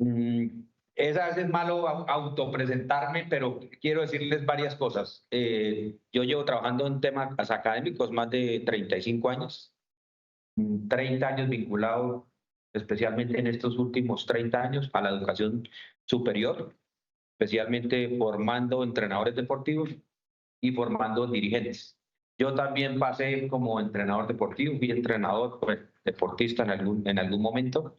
Mm, es a veces malo autopresentarme, pero quiero decirles varias cosas. Yo llevo trabajando en temas académicos más de 35 años, 30 años vinculado especialmente en estos últimos 30 años a la educación superior, especialmente formando entrenadores deportivos y formando dirigentes. Yo también pasé como entrenador deportivo, fui entrenador, pues, deportista en algún momento,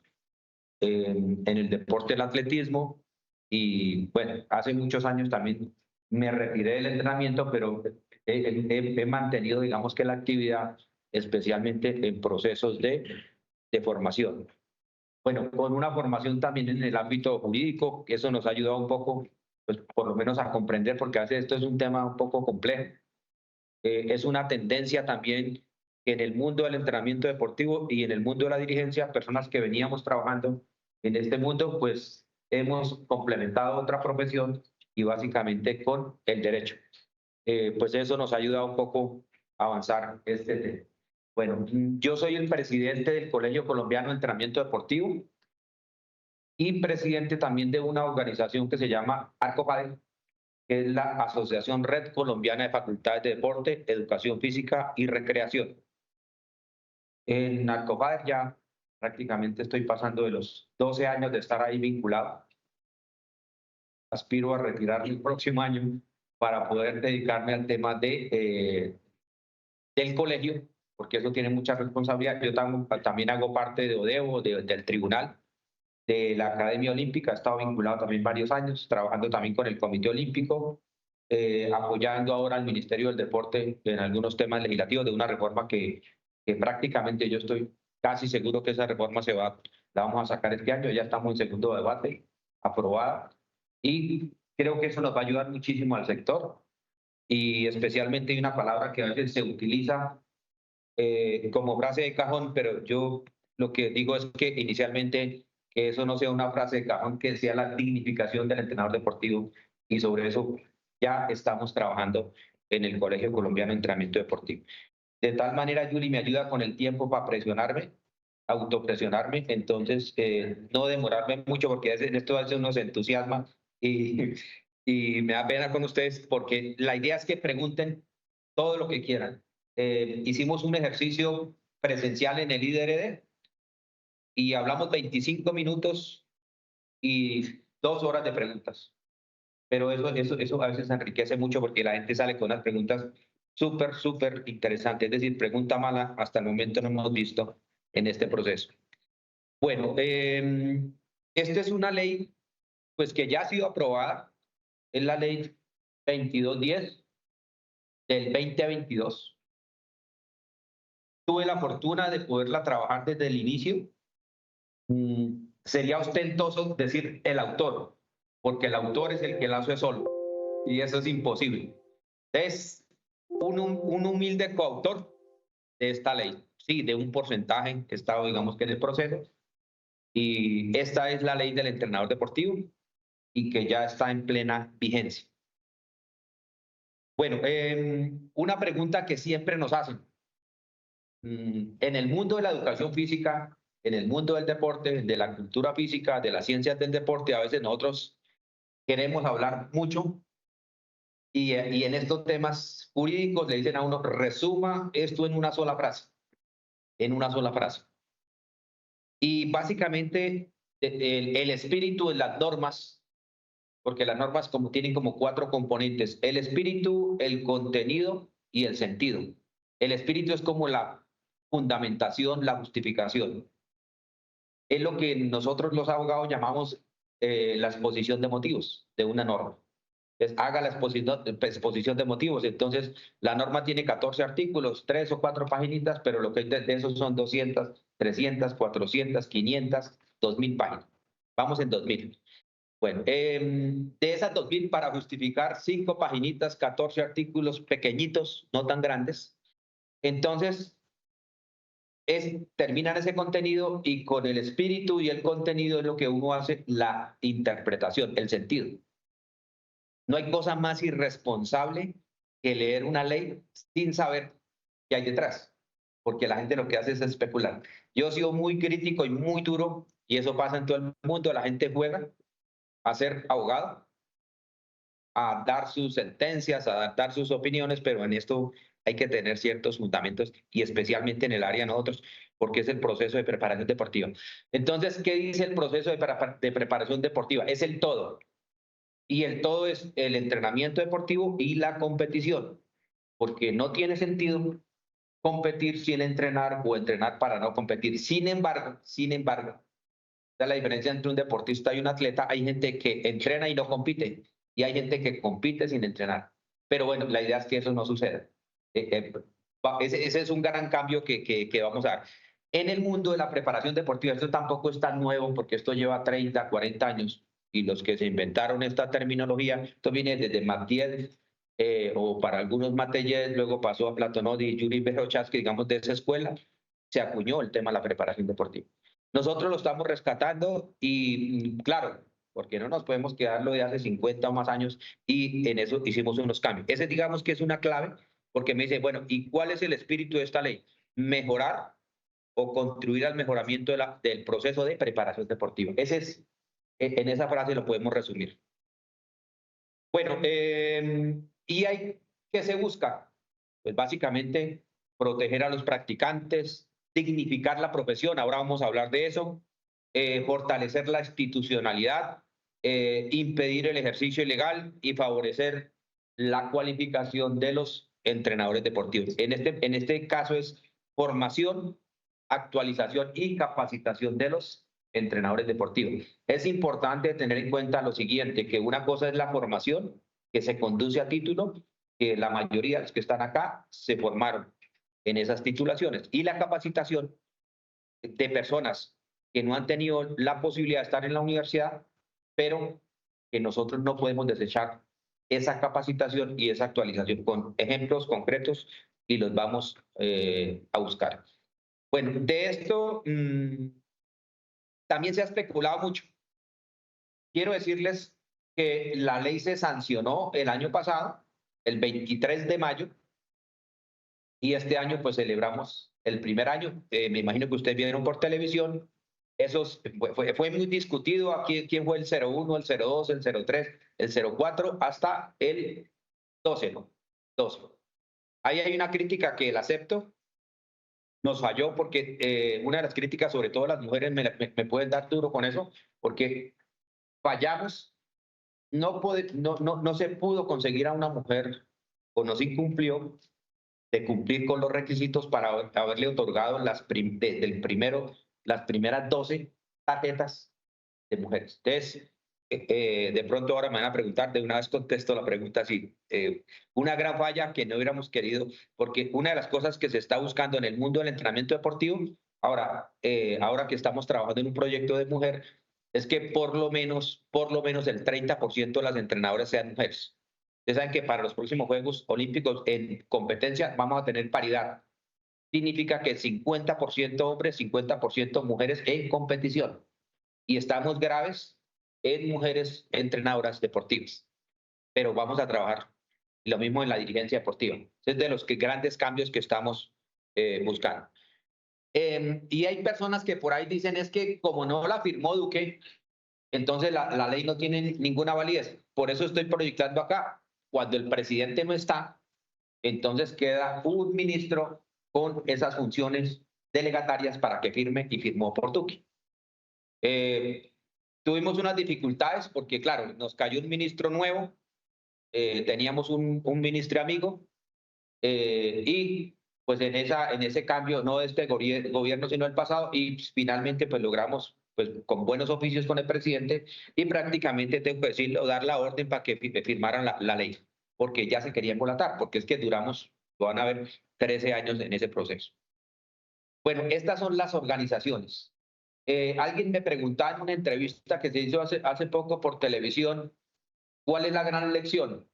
en el deporte del atletismo y bueno, hace muchos años también me retiré del entrenamiento, pero he mantenido, digamos que la actividad, especialmente en procesos de formación. Bueno, con una formación también en el ámbito jurídico, que eso nos ha ayudado un poco, pues por lo menos a comprender, porque a veces esto es un tema un poco complejo. Es una tendencia también que en el mundo del entrenamiento deportivo y en el mundo de la dirigencia, personas que veníamos trabajando en este mundo, pues hemos complementado otra profesión y básicamente con el derecho. Pues eso nos ha ayudado un poco a avanzar este tema. Bueno, yo soy el presidente del Colegio Colombiano de Entrenamiento Deportivo y presidente también de una organización que se llama ARCOPADE, que es la Asociación Red Colombiana de Facultades de Deporte, Educación Física y Recreación. En ARCOPADE ya prácticamente estoy pasando de los 12 años de estar ahí vinculado. Aspiro a retirarme el próximo año para poder dedicarme al tema del colegio, porque eso tiene mucha responsabilidad. Yo también hago parte de ODEO, del tribunal, de la Academia Olímpica, he estado vinculado también varios años, trabajando también con el Comité Olímpico, apoyando ahora al Ministerio del Deporte en algunos temas legislativos de una reforma que prácticamente yo estoy casi seguro que esa reforma la vamos a sacar este año, ya estamos en segundo debate, aprobada, y creo que eso nos va a ayudar muchísimo al sector, y especialmente hay una palabra que a veces se utiliza como frase de cajón, pero yo lo que digo es que inicialmente que eso no sea una frase de cajón, que sea la dignificación del entrenador deportivo y sobre eso ya estamos trabajando en el Colegio Colombiano de Entrenamiento Deportivo. De tal manera, Yuri me ayuda con el tiempo para presionarme, autopresionarme, entonces no demorarme mucho porque en esto a veces uno se entusiasma y, y me da pena con ustedes porque la idea es que pregunten todo lo que quieran. Hicimos un ejercicio presencial en el IDRD y hablamos 25 minutos y 2 horas de preguntas. Pero eso a veces enriquece mucho porque la gente sale con unas preguntas súper, súper interesantes. Es decir, pregunta mala hasta el momento no hemos visto en este proceso. Bueno, esta es una ley pues que ya ha sido aprobada. Es la ley 2210 del 2022. Tuve la fortuna de poderla trabajar desde el inicio. Sería ostentoso decir el autor, porque el autor es el que la hace solo, y eso es imposible. Es un humilde coautor de esta ley, sí, de un porcentaje que estaba, digamos que en el proceso, y esta es la ley del entrenador deportivo y que ya está en plena vigencia. Bueno, una pregunta que siempre nos hacen. En el mundo de la educación física, en el mundo del deporte, de la cultura física, de las ciencias del deporte, a veces nosotros queremos hablar mucho y en estos temas jurídicos le dicen a uno, resuma esto en una sola frase, en una sola frase. Y básicamente el espíritu de las normas, porque las normas tienen como 4 componentes, el espíritu, el contenido y el sentido. El espíritu es como la fundamentación, la justificación. Es lo que nosotros los abogados llamamos la exposición de motivos de una norma. Entonces, haga la exposición de motivos. Entonces, la norma tiene 14 artículos, 3 o 4 paginitas, pero lo que hay de esos son 200, 300, 400, 500, 2000 páginas. Vamos en 2000. Bueno, de esas 2000 para justificar 5 paginitas, 14 artículos pequeñitos, no tan grandes. Entonces, terminan ese contenido y con el espíritu y el contenido es lo que uno hace la interpretación, el sentido. No hay cosa más irresponsable que leer una ley sin saber qué hay detrás, porque la gente lo que hace es especular. Yo he sido muy crítico y muy duro Y eso pasa en todo el mundo, la gente juega a ser abogado, a dar sus sentencias, a dar sus opiniones, pero en esto hay que tener ciertos fundamentos y especialmente en el área de nosotros, porque es el proceso de preparación deportiva. Entonces, ¿qué dice el proceso de preparación deportiva? Es el todo. Y el todo es el entrenamiento deportivo y la competición, porque no tiene sentido competir sin entrenar o entrenar para no competir. Sin embargo, esa es la diferencia entre un deportista y un atleta. Hay gente que entrena y no compite, y hay gente que compite sin entrenar. Pero bueno, la idea es que eso no suceda. Ese es un gran cambio que vamos a dar. En el mundo de la preparación deportiva, esto tampoco es tan nuevo, porque esto lleva 30, 40 años, y los que se inventaron esta terminología, esto viene desde Mathieu, o para algunos Mathieu, luego pasó a Platonov y Yuri Verhofstadt, digamos, de esa escuela, se acuñó el tema de la preparación deportiva. Nosotros lo estamos rescatando y, claro, porque no nos podemos quedar lo de hace 50 o más años, y en eso hicimos unos cambios. Ese, digamos, que es una clave, porque me dice, bueno, ¿y cuál es el espíritu de esta ley? Mejorar o contribuir al mejoramiento del proceso de preparación deportiva. Ese es, en esa frase lo podemos resumir. Bueno, ¿y hay qué se busca? Pues básicamente proteger a los practicantes, dignificar la profesión, ahora vamos a hablar de eso, fortalecer la institucionalidad, impedir el ejercicio ilegal y favorecer la cualificación de los entrenadores deportivos. En este caso es formación, actualización y capacitación de los entrenadores deportivos. Es importante tener en cuenta lo siguiente, que una cosa es la formación, que se conduce a título, que la mayoría de los que están acá se formaron en esas titulaciones, y la capacitación de personas que no han tenido la posibilidad de estar en la universidad, pero que nosotros no podemos desechar esa capacitación y esa actualización con ejemplos concretos, y los vamos a buscar. Bueno, de esto también se ha especulado mucho. Quiero decirles que la ley se sancionó el año pasado, el 23 de mayo, y este año pues celebramos el primer año. Me imagino que ustedes vieron por televisión. Fue muy discutido aquí quién fue el 01, el 02, el 03, el 04, hasta el 12, ¿no? 12. Ahí hay una crítica que la acepto. Nos falló porque una de las críticas, sobre todo las mujeres, me pueden dar duro con eso, porque fallamos. No se pudo conseguir a una mujer, o no se incumplió de cumplir con los requisitos para haberle otorgado desde el primero, las primeras 12 tarjetas de mujeres. Entonces, de pronto ahora me van a preguntar, de una vez contesto la pregunta así. Una gran falla que no hubiéramos querido, porque una de las cosas que se está buscando en el mundo del entrenamiento deportivo, ahora que estamos trabajando en un proyecto de mujer, es que por lo menos el 30% de las entrenadoras sean mujeres. Ustedes saben que para los próximos Juegos Olímpicos en competencia vamos a tener paridad. Significa que 50% hombres, 50% mujeres en competición. Y estamos graves en mujeres entrenadoras deportivas. Pero vamos a trabajar. Lo mismo en la dirigencia deportiva. Es de los grandes cambios que estamos buscando. Y hay personas que por ahí dicen es que como no la firmó Duque, entonces la ley no tiene ninguna validez. Por eso estoy proyectando acá. Cuando el presidente no está, entonces queda un ministro con esas funciones delegatarias para que firme, y firmó por Duque. Tuvimos unas dificultades porque, claro, nos cayó un ministro nuevo, teníamos un ministro amigo, y pues en ese cambio, no de este gobierno, sino el pasado, y finalmente pues logramos, pues con buenos oficios con el presidente, y prácticamente tengo que decirlo, dar la orden para que firmaran la ley, porque ya se querían volatar, porque es que duramos, van a ver, 13 años en ese proceso. Bueno, estas son las organizaciones. Alguien me preguntaba en una entrevista que se hizo hace poco por televisión, ¿cuál es la gran lección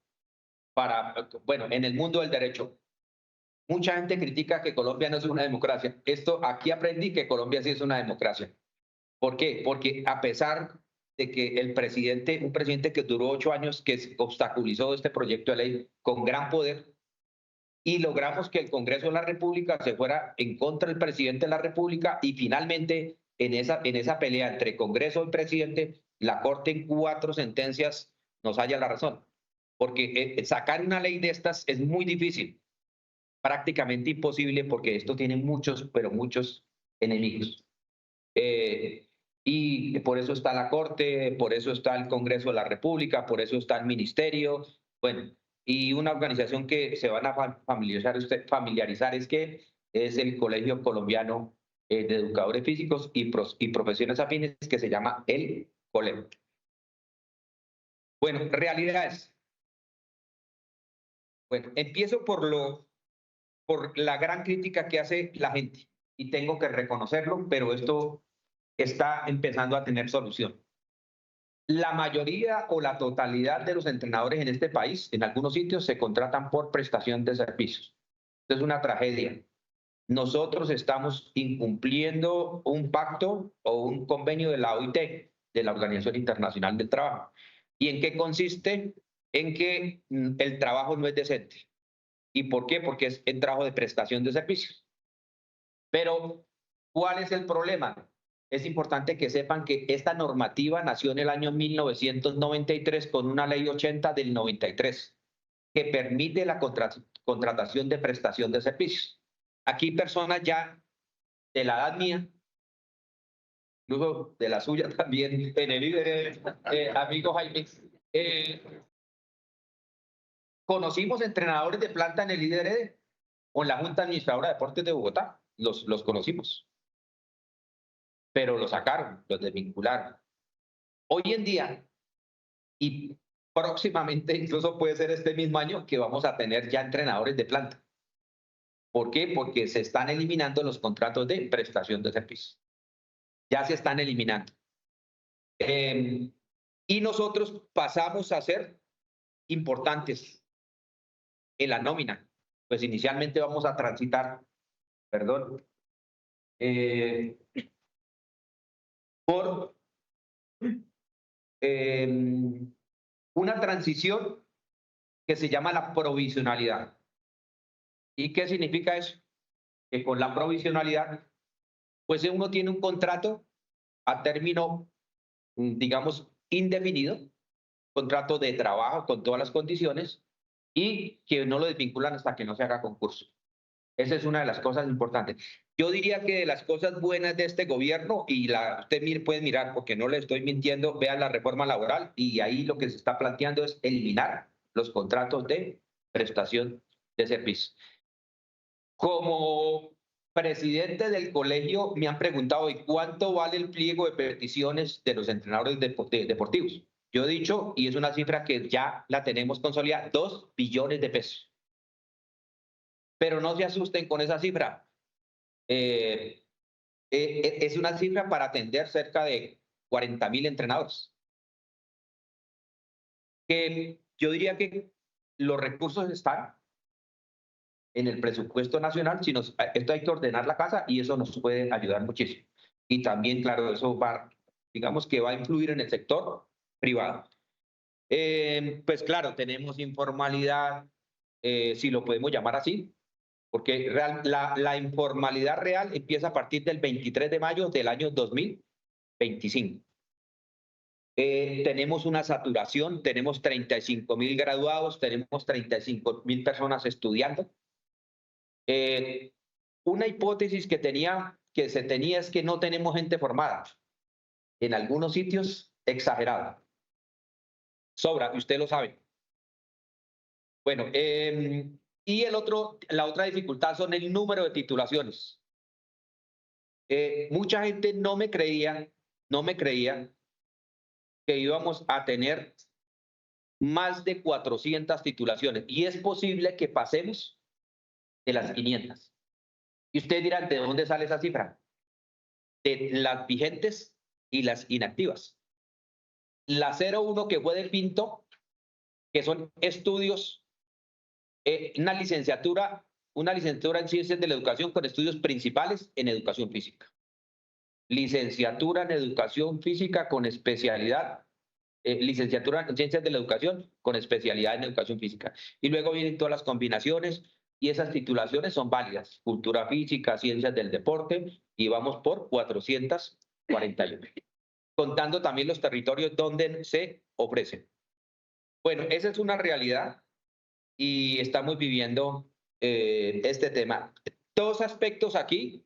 bueno, en el mundo del derecho? Mucha gente critica que Colombia no es una democracia. Aquí aprendí que Colombia sí es una democracia. ¿Por qué? Porque a pesar de que un presidente que duró 8 años, que obstaculizó este proyecto de ley con gran poder, y logramos que el Congreso de la República se fuera en contra del presidente de la República, y finalmente en esa pelea entre Congreso y presidente, la Corte en 4 sentencias nos halla la razón. Porque sacar una ley de estas es muy difícil, prácticamente imposible, porque esto tiene muchos, pero muchos enemigos. Y por eso está la Corte, por eso está el Congreso de la República, por eso está el Ministerio, bueno, y una organización que se van a familiarizar es que es el Colegio Colombiano de Educadores Físicos y Profesiones Afines, que se llama el COLEF. Bueno, realidades. Bueno, empiezo por la gran crítica que hace la gente, y tengo que reconocerlo, pero esto está empezando a tener solución. La mayoría o la totalidad de los entrenadores en este país, en algunos sitios, se contratan por prestación de servicios. Esto es una tragedia. Nosotros estamos incumpliendo un pacto o un convenio de la OIT, de la Organización Internacional del Trabajo. ¿Y en qué consiste? En que el trabajo no es decente. ¿Y por qué? Porque es el trabajo de prestación de servicios. Pero, ¿cuál es el problema? Es importante que sepan que esta normativa nació en el año 1993 con una ley 80 del 93, que permite la contratación de prestación de servicios. Aquí personas ya de la edad mía, incluso de la suya también, en el líder, amigo Jaime, conocimos entrenadores de planta en el IDRD o en la Junta Administradora de Deportes de Bogotá, los conocimos, pero los sacaron, los desvincularon. Hoy en día, y próximamente, incluso puede ser este mismo año, que vamos a tener ya entrenadores de planta. ¿Por qué? Porque se están eliminando los contratos de prestación de servicios. Ya se están eliminando. Y nosotros pasamos a ser importantes en la nómina. Pues inicialmente vamos a transitar, perdón, por una transición que se llama la provisionalidad. ¿Y qué significa eso? Que con la provisionalidad, pues uno tiene un contrato a término, digamos, indefinido, contrato de trabajo con todas las condiciones, y que no lo desvinculan hasta que no se haga concurso. Esa es una de las cosas importantes. Yo diría que de las cosas buenas de este gobierno, y usted puede mirar, porque no le estoy mintiendo, vean la reforma laboral, y ahí lo que se está planteando es eliminar los contratos de prestación de servicios. Como presidente del colegio me han preguntado, ¿y cuánto vale el pliego de peticiones de los entrenadores deportivos? Yo he dicho, y es una cifra que ya la tenemos consolidada, 2 billones de pesos. Pero no se asusten con esa cifra. Es una cifra para atender cerca de 40.000 entrenadores. Yo diría que los recursos están en el presupuesto nacional, esto hay que ordenar la casa y eso nos puede ayudar muchísimo. Y también, claro, eso digamos que va a influir en el sector privado. Pues claro, tenemos informalidad, si lo podemos llamar así, porque la informalidad real empieza a partir del 23 de mayo del año 2025. Tenemos una saturación, tenemos 35.000 graduados, tenemos 35.000 personas estudiando. Una hipótesis que se tenía es que no tenemos gente formada. En algunos sitios, exagerado. Sobra, usted lo sabe. Bueno, y la otra dificultad son el número de titulaciones. Mucha gente no me creía que íbamos a tener más de 400 titulaciones. Y es posible que pasemos de las 500. Y ustedes dirán, ¿de dónde sale esa cifra? De las vigentes y las inactivas. La 01 que fue del Pinto, que son estudios, una licenciatura en Ciencias de la Educación con estudios principales en Educación Física. Licenciatura en Educación Física con especialidad, licenciatura en Ciencias de la Educación con especialidad en Educación Física. Y luego vienen todas las combinaciones, y esas titulaciones son válidas. Cultura Física, Ciencias del Deporte, y vamos por 400 41, contando también los territorios donde se ofrecen. Bueno, esa es una realidad y estamos viviendo este tema. Dos aspectos aquí,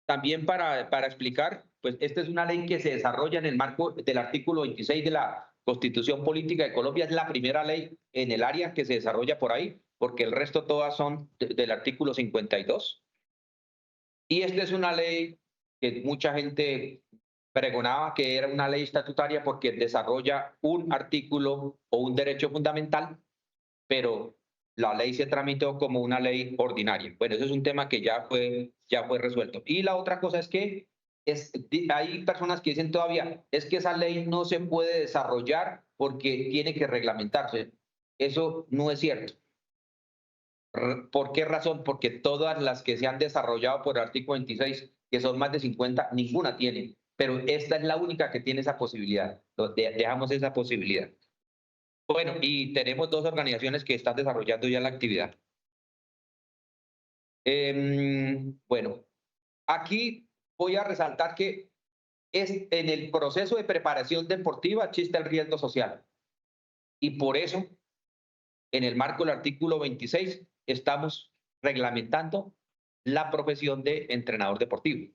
también para explicar, pues esta es una ley que se desarrolla en el marco del artículo 26 de la Constitución Política de Colombia. Es la primera ley en el área que se desarrolla por ahí, porque el resto todas son del artículo 52. Y esta es una ley que mucha gente pregonaba que era una ley estatutaria porque desarrolla un artículo o un derecho fundamental, pero la ley se tramitó como una ley ordinaria. Bueno, eso es un tema que ya fue resuelto. Y la otra cosa es que hay personas que dicen todavía, es que esa ley no se puede desarrollar porque tiene que reglamentarse. Eso no es cierto. ¿Por qué razón? Porque todas las que se han desarrollado por el artículo 26, que son más de 50, ninguna tiene. Pero esta es la única que tiene esa posibilidad. Dejamos esa posibilidad. Bueno, y tenemos dos organizaciones que están desarrollando ya la actividad. Bueno, aquí voy a resaltar que en el proceso de preparación deportiva existe el riesgo social. Y por eso, en el marco del artículo 26, estamos reglamentando la profesión de entrenador deportivo.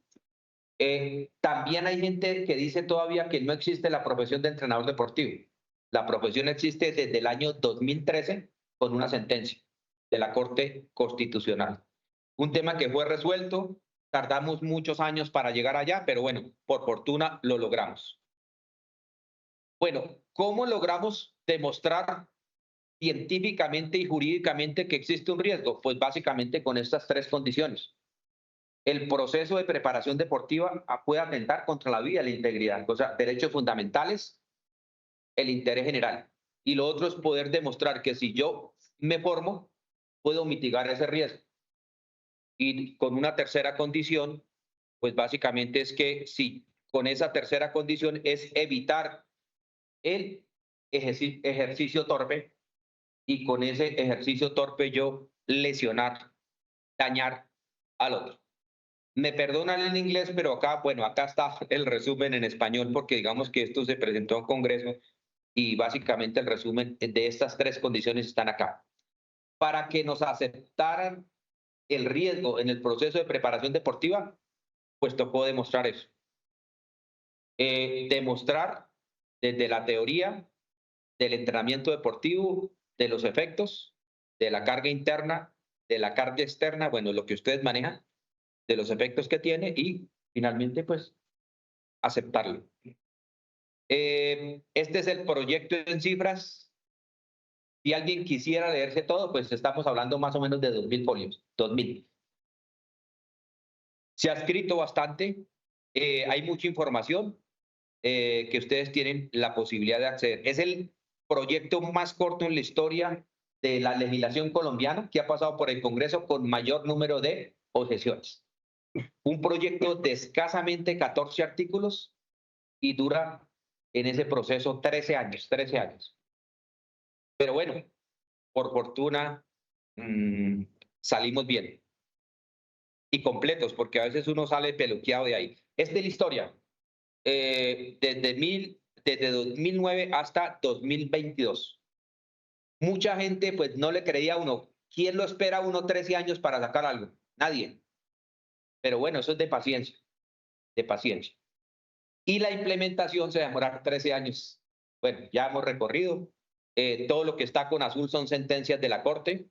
También hay gente que dice todavía que no existe la profesión de entrenador deportivo. La profesión existe desde el año 2013 con una sentencia de la Corte Constitucional. Un tema que fue resuelto, tardamos muchos años para llegar allá, pero bueno, por fortuna lo logramos. Bueno, ¿cómo logramos demostrar científicamente y jurídicamente que existe un riesgo? Pues básicamente con estas tres condiciones. El proceso de preparación deportiva puede atentar contra la vida y la integridad, o sea, derechos fundamentales, el interés general. Y lo otro es poder demostrar que si yo me formo, puedo mitigar ese riesgo. Y con una tercera condición, pues básicamente es que si con esa tercera condición es evitar el ejercicio torpe y con ese ejercicio torpe yo lesionar, dañar al otro. Me perdonan en inglés, pero acá, bueno, acá está el resumen en español porque digamos que esto se presentó en Congreso y básicamente el resumen de estas tres condiciones están acá. Para que nos aceptaran el riesgo en el proceso de preparación deportiva, pues tocó demostrar eso. Demostrar desde la teoría del entrenamiento deportivo, de los efectos, de la carga interna, de la carga externa, bueno, lo que ustedes manejan, de los efectos que tiene y finalmente, pues, aceptarlo. Este es el proyecto en cifras. Si alguien quisiera leerse todo, pues estamos hablando más o menos de 2.000 folios, 2.000. Se ha escrito bastante, hay mucha información que ustedes tienen la posibilidad de acceder. Es el proyecto más corto en la historia de la legislación colombiana que ha pasado por el Congreso con mayor número de objeciones. Un proyecto de escasamente 14 artículos y dura en ese proceso 13 años, 13 años. Pero bueno, por fortuna salimos bien y completos, porque a veces uno sale peluqueado de ahí. Es de la historia, desde 2009 hasta 2022. Mucha gente pues no le creía a uno. ¿Quién lo espera a uno 13 años para sacar algo? Nadie. Pero bueno, eso es de paciencia, de paciencia. Y la implementación se demora 13 años. Bueno, ya hemos recorrido. Todo lo que está con azul son sentencias de la Corte.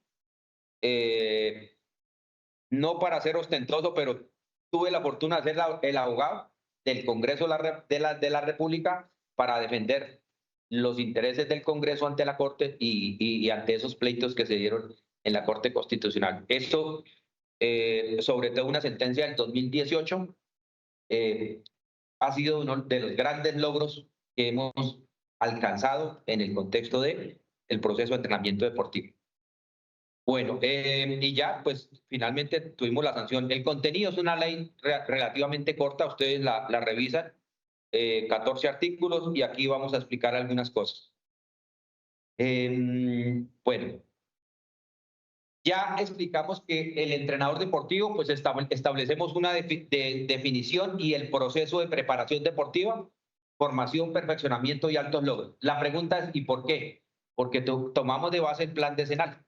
No para ser ostentoso, pero tuve la fortuna de ser el abogado del Congreso de la República para defender los intereses del Congreso ante la Corte y ante esos pleitos que se dieron en la Corte Constitucional. Esto, sobre todo una sentencia del 2018, ha sido uno de los grandes logros que hemos alcanzado en el contexto del proceso de entrenamiento deportivo. Bueno, y ya, pues finalmente tuvimos la sanción. El contenido es una ley relativamente corta, ustedes la revisan, 14 artículos y aquí vamos a explicar algunas cosas. Bueno, Ya explicamos que el entrenador deportivo, pues establecemos una definición y el proceso de preparación deportiva, formación, perfeccionamiento y altos logros. La pregunta es, ¿y por qué? Porque tomamos de base el plan decenal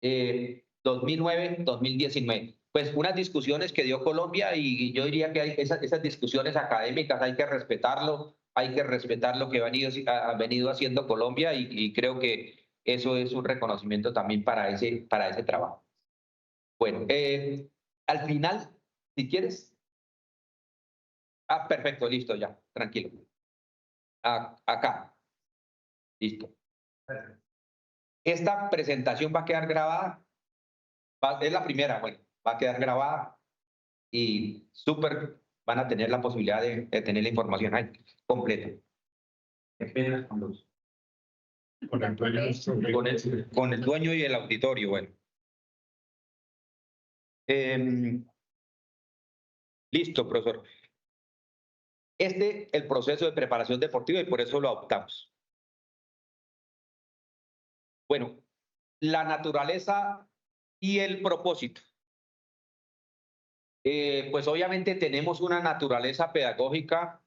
2009-2019. Pues unas discusiones que dio Colombia y yo diría que esas discusiones académicas hay que respetarlo, hay que respetar lo que ha venido haciendo Colombia y creo que eso es un reconocimiento también para ese trabajo. Bueno, al final, si quieres. Ah, perfecto, listo, ya, tranquilo. Acá, listo. Esta presentación va a quedar grabada, es la primera, bueno, va a quedar grabada y súper van a tener la posibilidad de tener la información ahí completa. Apenas con el dueño, con el dueño y el auditorio, bueno. Listo, profesor. El proceso de preparación deportiva y por eso lo adoptamos. Bueno, la naturaleza y el propósito. Pues obviamente tenemos una naturaleza pedagógica,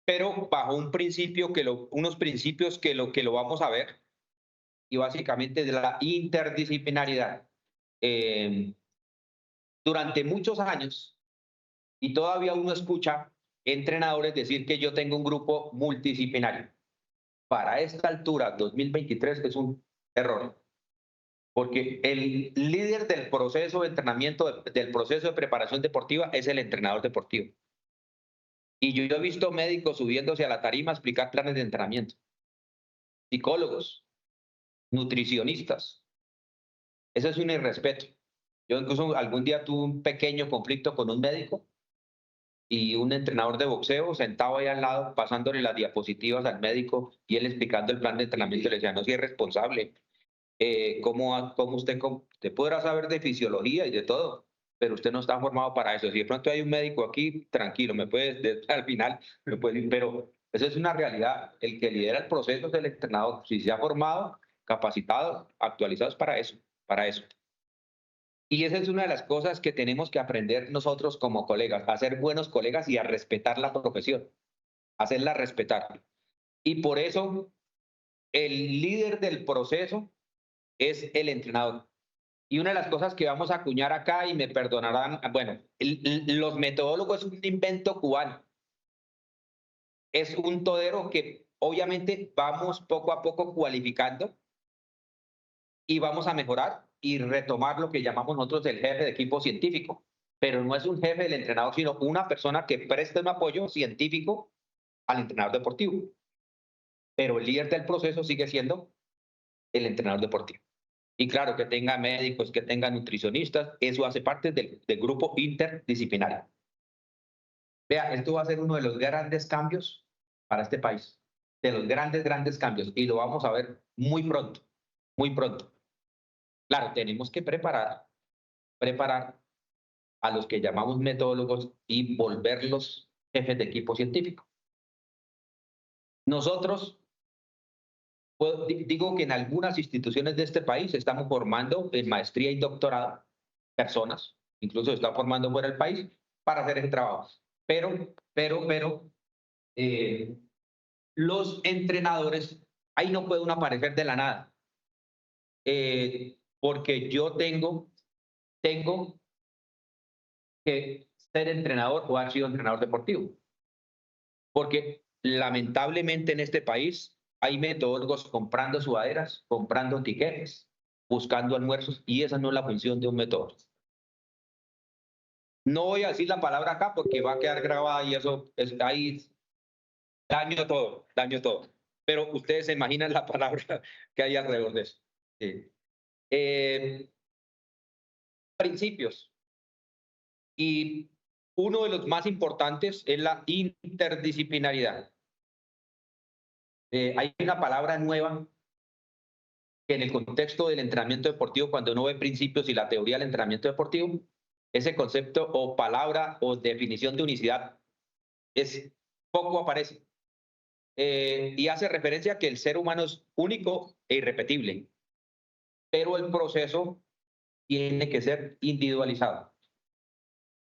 pero bajo un principio unos principios que lo vamos a ver, y básicamente de la interdisciplinaridad. Durante muchos años, y todavía uno escucha entrenadores decir que yo tengo un grupo multidisciplinario. Para esta altura, 2023, es un error. Porque el líder del proceso de entrenamiento, del proceso de preparación deportiva, es el entrenador deportivo. Y yo he visto médicos subiéndose a la tarima a explicar planes de entrenamiento, psicólogos, nutricionistas. Eso es un irrespeto. Yo incluso algún día tuve un pequeño conflicto con un médico y un entrenador de boxeo sentado ahí al lado, pasándole las diapositivas al médico y él explicando el plan de entrenamiento. Le decía, no, si es responsable. Usted podrá saber de fisiología y de todo, pero usted no está formado para eso. Si de pronto hay un médico aquí, tranquilo, al final, me puede ir, pero esa es una realidad. El que lidera el proceso es el entrenador. Si se ha formado, capacitado, actualizado, es para eso, para eso. Y esa es una de las cosas que tenemos que aprender nosotros como colegas, a ser buenos colegas y a respetar la profesión, hacerla respetar. Y por eso el líder del proceso es el entrenador. Y una de las cosas que vamos a acuñar acá, y me perdonarán, bueno, los metodólogos es un invento cubano. Es un todero que obviamente vamos poco a poco cualificando y vamos a mejorar y retomar lo que llamamos nosotros el jefe de equipo científico. Pero no es un jefe del entrenador, sino una persona que preste un apoyo científico al entrenador deportivo. Pero el líder del proceso sigue siendo el entrenador deportivo. Y claro, que tenga médicos, que tenga nutricionistas, eso hace parte del grupo interdisciplinario. Vea, esto va a ser uno de los grandes cambios para este país, de los grandes cambios, y lo vamos a ver muy pronto, muy pronto. Claro, tenemos que preparar a los que llamamos metodólogos y volverlos jefes de equipo científico. Nosotros, digo que en algunas instituciones de este país estamos formando en maestría y doctorado personas, incluso están formando fuera del país para hacer ese trabajo. Pero, los entrenadores, ahí no puede uno aparecer de la nada, porque yo tengo que ser entrenador o haber sido entrenador deportivo, porque lamentablemente en este país hay metodólogos comprando sudaderas, comprando tiquetes, buscando almuerzos, y esa no es la función de un metodólogo. No voy a decir la palabra acá porque va a quedar grabada y eso es ahí daño todo, daño todo. Pero ustedes se imaginan la palabra que hay alrededor de eso. Sí. Principios. Y uno de los más importantes es la interdisciplinaridad. Hay una palabra nueva que en el contexto del entrenamiento deportivo, cuando uno ve principios y la teoría del entrenamiento deportivo, ese concepto o palabra o definición de unicidad poco aparece. Y hace referencia a que el ser humano es único e irrepetible, pero el proceso tiene que ser individualizado.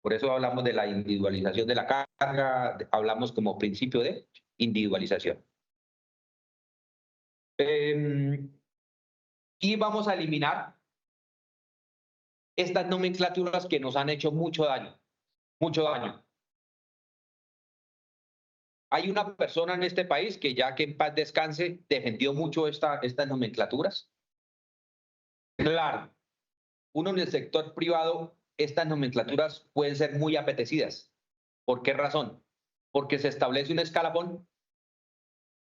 Por eso hablamos de la individualización de la carga, hablamos como principio de individualización. Y vamos a eliminar estas nomenclaturas que nos han hecho mucho daño, mucho daño. Hay una persona en este país que, ya que en paz descanse, defendió mucho estas nomenclaturas. Claro, uno en el sector privado, estas nomenclaturas pueden ser muy apetecidas. ¿Por qué razón? Porque se establece un escalafón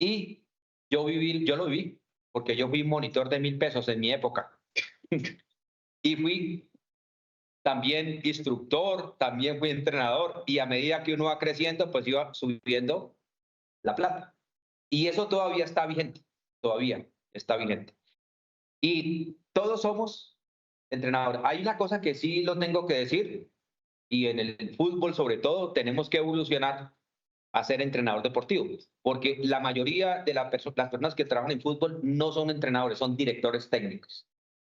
y yo lo viví, porque yo fui monitor de 1.000 pesos en mi época. Y fui también instructor, también fui entrenador, y a medida que uno va creciendo, pues iba subiendo la plata. Y eso todavía está vigente, todavía está vigente. Y todos somos entrenadores. Hay una cosa que sí lo tengo que decir, y en el fútbol sobre todo tenemos que evolucionar a ser entrenador deportivo, porque la mayoría de las personas que trabajan en fútbol no son entrenadores, son directores técnicos.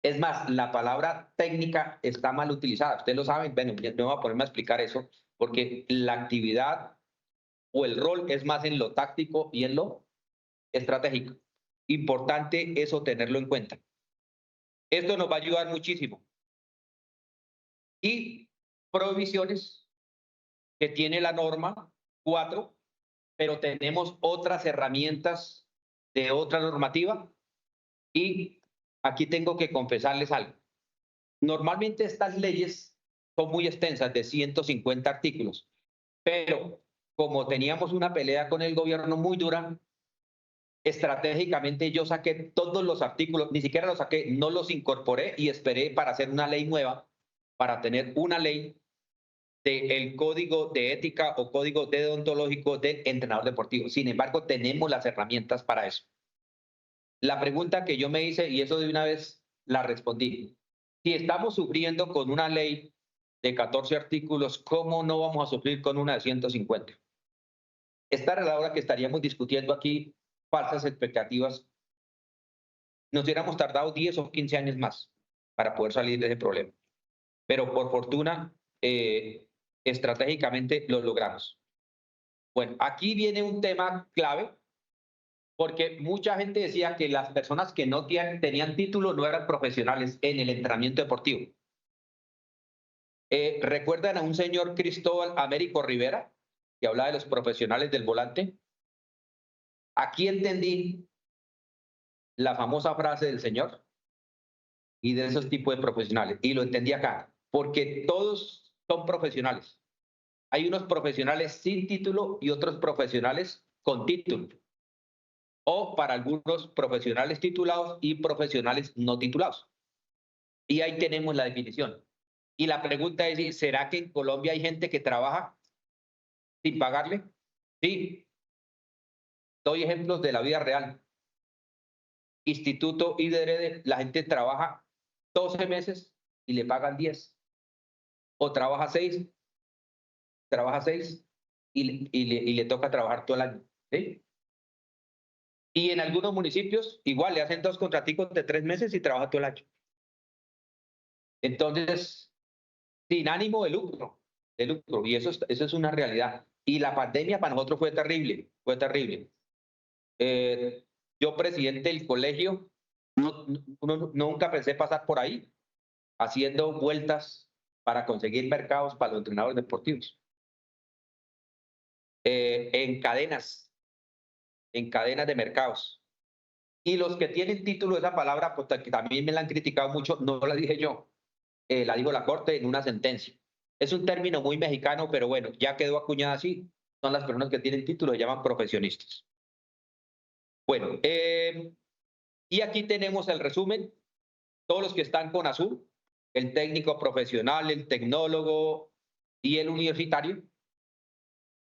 Es más, la palabra técnica está mal utilizada. Ustedes lo saben, bueno, yo no voy a ponerme a explicar eso, porque la actividad o el rol es más en lo táctico y en lo estratégico. Importante eso tenerlo en cuenta. Esto nos va a ayudar muchísimo. Y prohibiciones que tiene la norma 4, pero tenemos otras herramientas de otra normativa. Y aquí tengo que confesarles algo. Normalmente estas leyes son muy extensas, de 150 artículos, pero como teníamos una pelea con el gobierno muy dura, estratégicamente yo saqué todos los artículos, ni siquiera los saqué, no los incorporé y esperé para hacer una ley nueva, para tener una ley del código de ética o código deontológico del entrenador deportivo. Sin embargo, tenemos las herramientas para eso. La pregunta que yo me hice, y eso de una vez la respondí, si estamos sufriendo con una ley de 14 artículos, ¿cómo no vamos a sufrir con una de 150? Esta era la hora que estaríamos discutiendo aquí falsas expectativas. Nos hubiéramos tardado 10 o 15 años más para poder salir de ese problema. Pero por fortuna, estratégicamente lo logramos. Bueno, aquí viene un tema clave, porque mucha gente decía que las personas que no tenían título no eran profesionales en el entrenamiento deportivo. ¿Recuerdan a un señor Cristóbal Américo Rivera, que hablaba de los profesionales del volante? Aquí entendí la famosa frase del señor y de esos tipos de profesionales. Y lo entendí acá, porque todos son profesionales. Hay unos profesionales sin título y otros profesionales con título. O para algunos profesionales titulados y profesionales no titulados. Y ahí tenemos la definición. Y la pregunta es, ¿será que en Colombia hay gente que trabaja sin pagarle? Sí. Doy ejemplos de la vida real. Instituto IDRD, la gente trabaja 12 meses y le pagan 10. O trabaja 6 y le toca trabajar todo el año. ¿Sí? Y en algunos municipios igual le hacen 2 contraticos de 3 meses y trabaja todo el año. Entonces, sin ánimo de lucro, y eso es una realidad. Y la pandemia para nosotros fue terrible, fue terrible. Yo, presidente del colegio, nunca pensé pasar por ahí haciendo vueltas para conseguir mercados para los entrenadores deportivos. En cadenas de mercados. Y los que tienen título, esa palabra, pues que también me la han criticado mucho, no la dije yo, la dijo la Corte en una sentencia. Es un término muy mexicano, pero bueno, ya quedó acuñada así. Son las personas que tienen título, se llaman profesionistas. Bueno, y aquí tenemos el resumen. Todos los que están con azul, el técnico profesional, el tecnólogo y el universitario.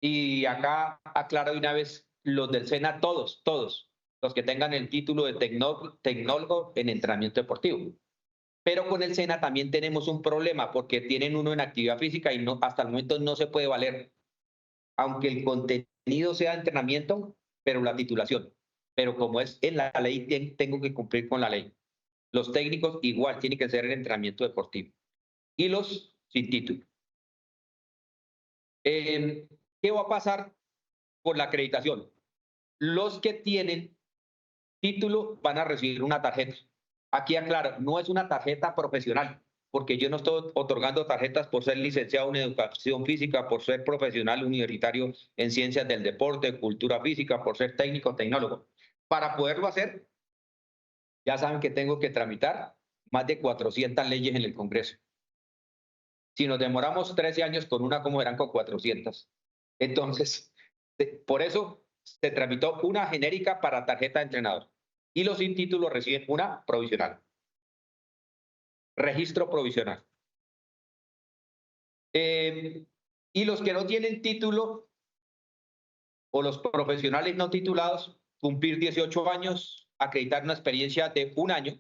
Y acá aclaro de una vez los del SENA, todos, los que tengan el título de tecnólogo en entrenamiento deportivo. Pero con el SENA también tenemos un problema, porque tienen uno en actividad física y no, hasta el momento no se puede valer, aunque el contenido sea entrenamiento, pero la titulación. pero como es en la ley, tengo que cumplir con la ley. Los técnicos igual tienen que ser el entrenamiento deportivo. Y los sin título. ¿Qué va a pasar con la acreditación? Los que tienen título van a recibir una tarjeta. Aquí aclaro, no es una tarjeta profesional, porque yo no estoy otorgando tarjetas por ser licenciado en educación física, por ser profesional universitario en ciencias del deporte, cultura física, por ser técnico, tecnólogo. Para poderlo hacer, ya saben que tengo que tramitar más de 400 leyes en el Congreso. Si nos demoramos 13 años con una, ¿cómo verán con 400? Entonces, por eso se tramitó una genérica para tarjeta de entrenador y los sin título reciben una provisional. Registro provisional. Y los que no tienen título o los profesionales no titulados, cumplir 18 años, acreditar una experiencia de 1 año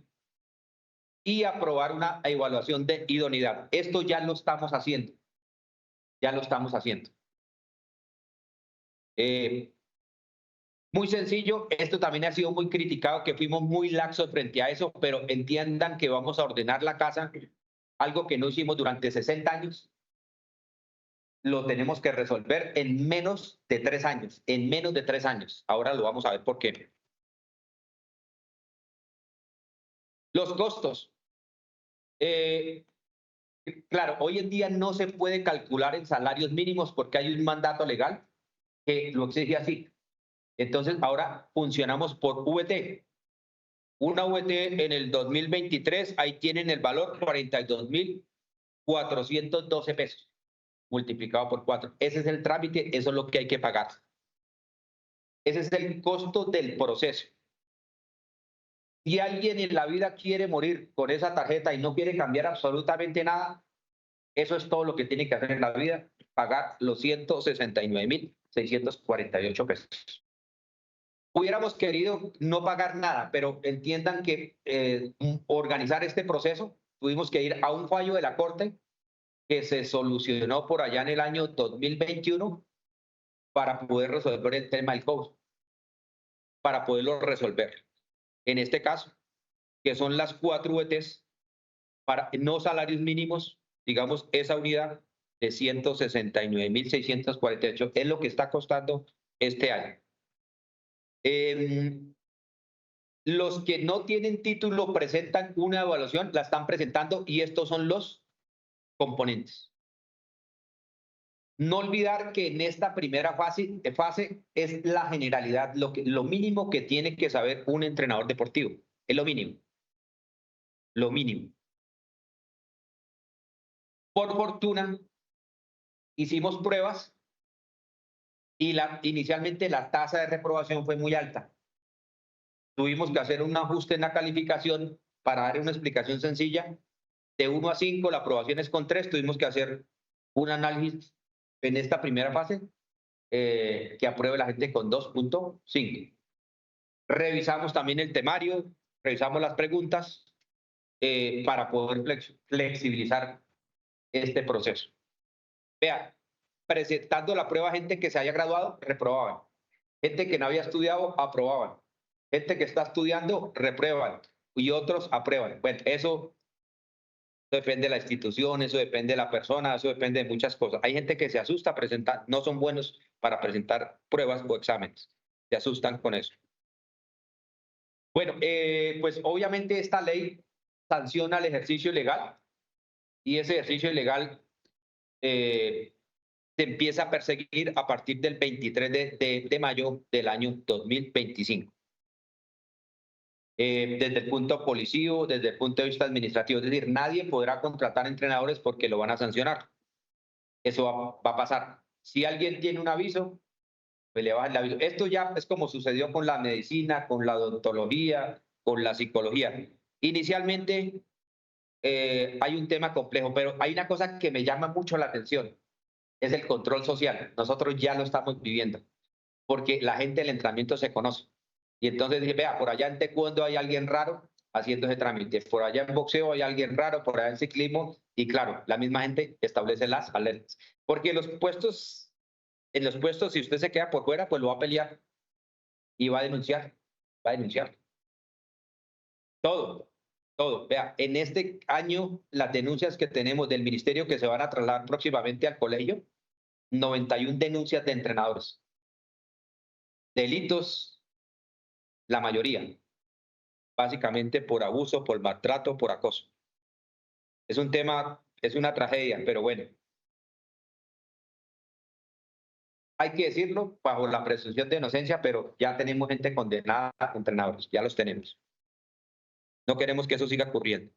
y aprobar una evaluación de idoneidad. Esto ya lo estamos haciendo. Ya lo estamos haciendo. Muy sencillo, esto también ha sido muy criticado, que fuimos muy laxos frente a eso, pero entiendan que vamos a ordenar la casa, algo que no hicimos durante 60 años, lo tenemos que resolver en menos de 3 años, en menos de 3 años. Ahora lo vamos a ver por qué. Los costos. Claro, hoy en día no se puede calcular en salarios mínimos porque hay un mandato legal que lo exige así. Entonces, ahora funcionamos por VT. Una VT en el 2023, ahí tienen el valor 42.412 pesos, multiplicado por 4. Ese es el trámite, eso es lo que hay que pagar. Ese es el costo del proceso. Si alguien en la vida quiere morir con esa tarjeta y no quiere cambiar absolutamente nada, eso es todo lo que tiene que hacer en la vida, pagar los 169.648 pesos. Hubiéramos querido no pagar nada, pero entiendan que organizar este proceso, tuvimos que ir a un fallo de la Corte que se solucionó por allá en el año 2021 para poder resolver el tema del costo, para poderlo resolver. En este caso, que son las 4 VTs para no salarios mínimos, digamos, esa unidad de 169.648 es lo que está costando este año. Los que no tienen título presentan una evaluación, la están presentando y estos son los componentes. No olvidar que en esta primera fase es la generalidad, lo mínimo que tiene que saber un entrenador deportivo. Es lo mínimo. Lo mínimo. Por fortuna, hicimos pruebas y inicialmente la tasa de reprobación fue muy alta. Tuvimos que hacer un ajuste en la calificación para dar una explicación sencilla. De 1 a 5, la aprobación es con 3. Tuvimos que hacer un análisis en esta primera fase que apruebe la gente con 2.5. Revisamos también el temario, revisamos las preguntas para poder flexibilizar este proceso. Vea, presentando la prueba gente que se haya graduado, reprobaban. Gente que no había estudiado, aprobaban. Gente que está estudiando, reprueban. Y otros aprueban. Bueno, eso depende de la institución, eso depende de la persona, eso depende de muchas cosas. Hay gente que se asusta a presentar, no son buenos para presentar pruebas o exámenes. Se asustan con eso. Bueno, pues obviamente esta ley sanciona el ejercicio ilegal y ese ejercicio ilegal se empieza a perseguir a partir del 23 de mayo del año 2025. Desde el punto policío, desde el punto de vista administrativo, es decir, nadie podrá contratar entrenadores porque lo van a sancionar. Eso va a pasar. Si alguien tiene un aviso, pues le baja el aviso. Esto ya es como sucedió con la medicina, con la odontología, con la psicología. Inicialmente hay un tema complejo, pero hay una cosa que me llama mucho la atención, es el control social. Nosotros ya lo estamos viviendo, porque la gente del entrenamiento se conoce. Y entonces dije, vea, por allá en taekwondo hay alguien raro haciendo ese trámite, por allá en boxeo hay alguien raro, por allá en ciclismo, y claro, la misma gente establece las alertas. Porque en los puestos, si usted se queda por fuera, pues lo va a pelear y va a denunciar. va a denunciar. Todo, todo. Vea, en este año las denuncias que tenemos del ministerio que se van a trasladar próximamente al colegio, 91 denuncias de entrenadores. Delitos, la mayoría, básicamente por abuso, por maltrato, por acoso. Es un tema, es una tragedia, pero bueno. Hay que decirlo bajo la presunción de inocencia, pero ya tenemos gente condenada, entrenadores, ya los tenemos. No queremos que eso siga ocurriendo.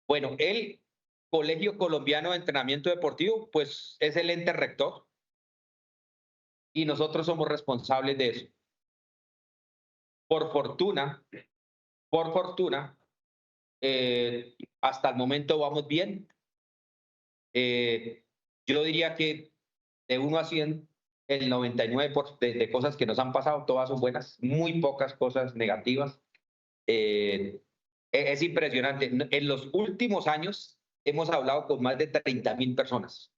Bueno, el Colegio Colombiano de Entrenamiento Deportivo, pues es el ente rector y nosotros somos responsables de eso. Por fortuna, hasta el momento vamos bien. Yo diría que de 1 a 100, el 99% de cosas que nos han pasado, todas son buenas, muy pocas cosas negativas. Es impresionante. En los últimos años hemos hablado con más de 30.000 personas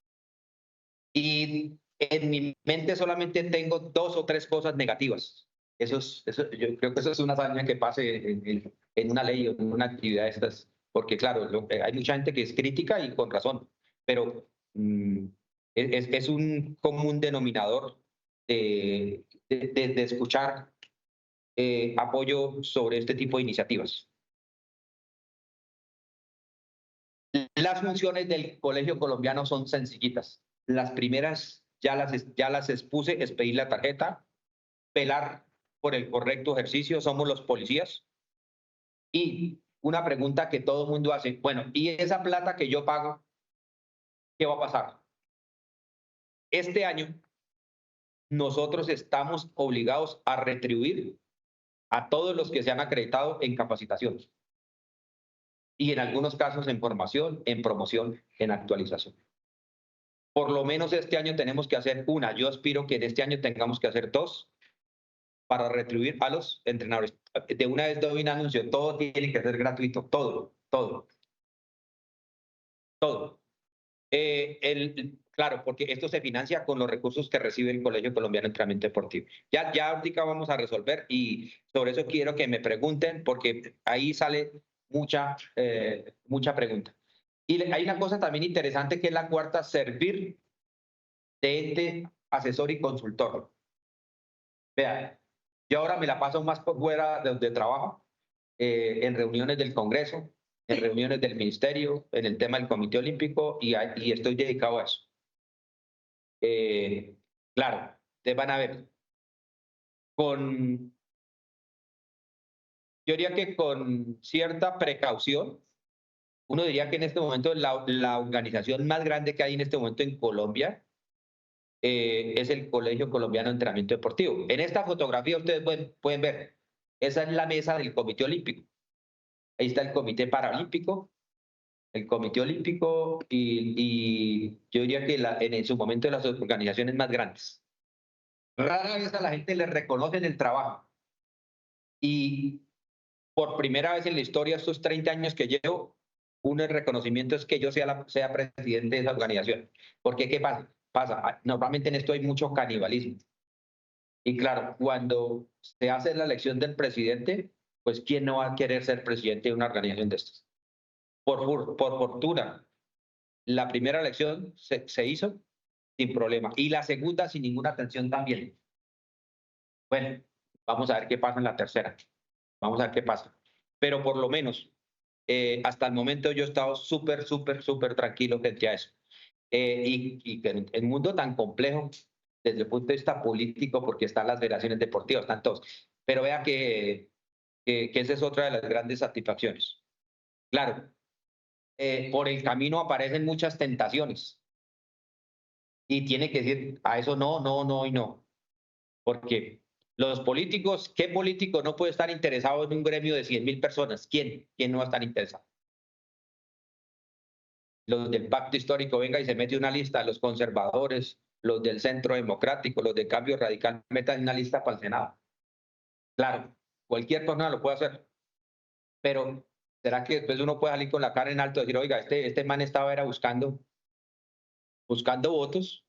y en mi mente solamente tengo 2 o 3 cosas negativas. Eso, yo creo que eso es una hazaña que pase en una ley o en una actividad de estas, porque claro, hay mucha gente que es crítica y con razón, pero es un común denominador de escuchar apoyo sobre este tipo de iniciativas. Las funciones del Colegio Colombiano son sencillitas. Las primeras ya las expuse, es pedir la tarjeta, velar por el correcto ejercicio, somos los policías. Y una pregunta que todo el mundo hace, bueno, ¿y esa plata que yo pago, qué va a pasar? Este año nosotros estamos obligados a retribuir a todos los que se han acreditado en capacitación y en algunos casos en formación, en promoción, en actualización. Por lo menos este año tenemos que hacer una. Yo aspiro que en este año tengamos que hacer 2 para retribuir a los entrenadores. De una vez doy un anuncio, todo tiene que ser gratuito, todo, todo, todo. Claro, porque esto se financia con los recursos que recibe el Colegio Colombiano de Entrenamiento Deportivo. Ya ahorita vamos a resolver y sobre eso quiero que me pregunten porque ahí sale mucha pregunta. Y hay una cosa también interesante que es la cuarta, servir de ente asesor y consultor. Vea, yo ahora me la paso más por fuera de donde trabajo, en reuniones del Congreso, en reuniones del Ministerio, en el tema del Comité Olímpico y estoy dedicado a eso. Claro, ustedes van a ver, yo diría que con cierta precaución, uno diría que en este momento la organización más grande que hay en este momento en Colombia es el Colegio Colombiano de Entrenamiento Deportivo. En esta fotografía ustedes pueden ver, esa es la mesa del Comité Olímpico. Ahí está el Comité Paralímpico, el Comité Olímpico y yo diría que en su momento de las organizaciones más grandes. Rara vez a la gente le reconocen el trabajo. Y por primera vez en la historia, estos 30 años que llevo, uno del reconocimiento es que yo sea presidente de esa organización. Porque, ¿qué pasa? Normalmente en esto hay mucho canibalismo. Y claro, cuando se hace la elección del presidente, pues ¿quién no va a querer ser presidente de una organización de estas? Por fortuna, la primera elección se hizo sin problema y la segunda sin ninguna tensión también. Bueno, vamos a ver qué pasa en la tercera. Vamos a ver qué pasa. Pero por lo menos, hasta el momento yo he estado súper tranquilo frente a eso. Y que en un mundo tan complejo, desde el punto de vista político, porque están las federaciones deportivas, están todos. Pero vea que esa es otra de las grandes satisfacciones. Claro, por el camino aparecen muchas tentaciones y tiene que decir a eso no, no, no y no. Porque los políticos, ¿qué político no puede estar interesado en un gremio de 100.000 personas? ¿Quién? ¿Quién no va a estar interesado? Los del pacto histórico, venga y se mete una lista, los conservadores, los del centro democrático, los de cambio radical, metan una lista para el Senado. Claro, cualquier persona lo puede hacer, pero ¿será que después uno puede salir con la cara en alto y decir, oiga, este man era buscando votos,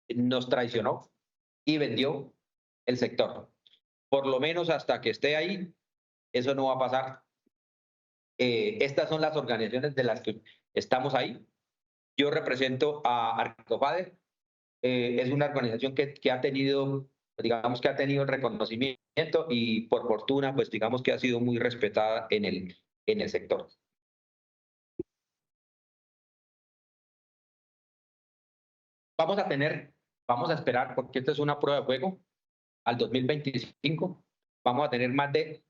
nos traicionó y vendió el sector? por lo menos hasta que esté ahí, eso no va a pasar. Estas son las organizaciones de las que estamos ahí. Yo represento a Arcofade, es una organización que ha tenido, digamos que ha tenido el reconocimiento y por fortuna, pues digamos que ha sido muy respetada en el sector. Vamos a esperar, porque esta es una prueba de fuego, al 2025 vamos a tener más de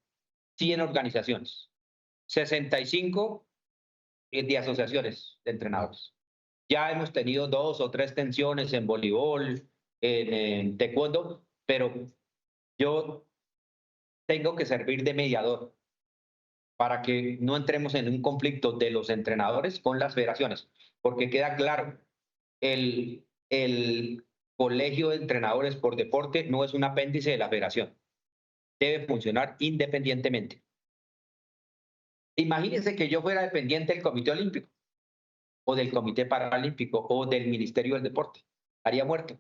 100 organizaciones, 65 de asociaciones de entrenadores. Ya hemos tenido 2 o 3 tensiones en voleibol, en taekwondo, pero yo tengo que servir de mediador para que no entremos en un conflicto de los entrenadores con las federaciones, porque queda claro, el colegio de entrenadores por deporte no es un apéndice de la federación, debe funcionar independientemente. Imagínense que yo fuera dependiente del Comité Olímpico, o del Comité Paralímpico, o del Ministerio del Deporte, estaría muerto.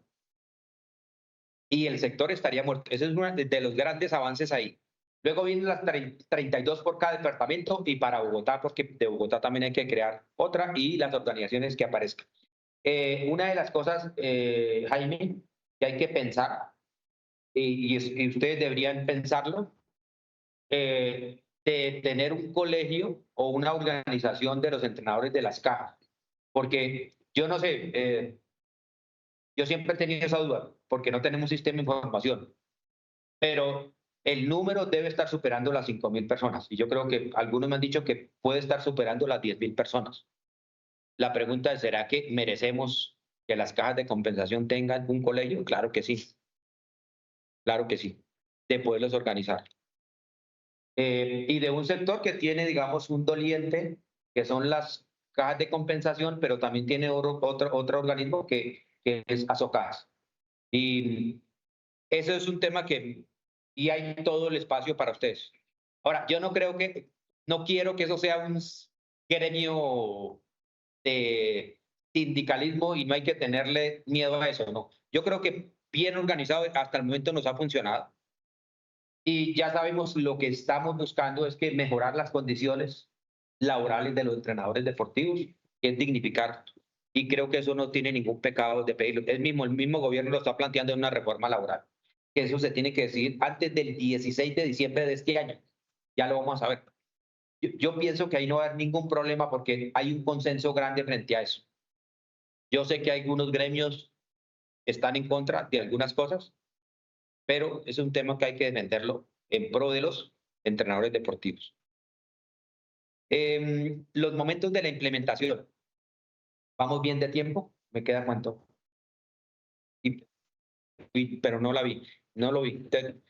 Y el sector estaría muerto. Ese es uno de los grandes avances ahí. Luego vienen las 32 por cada departamento y para Bogotá, porque de Bogotá también hay que crear otra y las organizaciones que aparezcan. Una de las cosas, Jaime, que hay que pensar, y ustedes deberían pensarlo, de tener un colegio o una organización de los entrenadores de las cajas. Porque yo no sé, yo siempre he tenido esa duda, porque no tenemos sistema de información, pero el número debe estar superando las 5.000 personas. Y yo creo que algunos me han dicho que puede estar superando las 10.000 personas. La pregunta es, ¿será que merecemos que las cajas de compensación tengan un colegio? Claro que sí, de poderlos organizar. Y de un sector que tiene, digamos, un doliente, que son las cajas de compensación, pero también tiene otro organismo que es Asocajas. Y eso es un tema que, y hay todo el espacio para ustedes. Ahora, yo no quiero que eso sea un gremio de sindicalismo y no hay que tenerle miedo a eso, no. Yo creo que bien organizado hasta el momento nos ha funcionado. Y ya sabemos lo que estamos buscando es que mejorar las condiciones laborales de los entrenadores deportivos, que es dignificar. Y creo que eso no tiene ningún pecado de pedirlo. El mismo gobierno lo está planteando en una reforma laboral, que eso se tiene que decidir antes del 16 de diciembre de este año. Ya lo vamos a ver. Yo pienso que ahí no va a haber ningún problema porque hay un consenso grande frente a eso. Yo sé que algunos gremios están en contra de algunas cosas, pero es un tema que hay que defenderlo en pro de los entrenadores deportivos. Los momentos de la implementación. ¿Vamos bien de tiempo? ¿Me queda cuánto? Pero no la vi, no lo vi. 3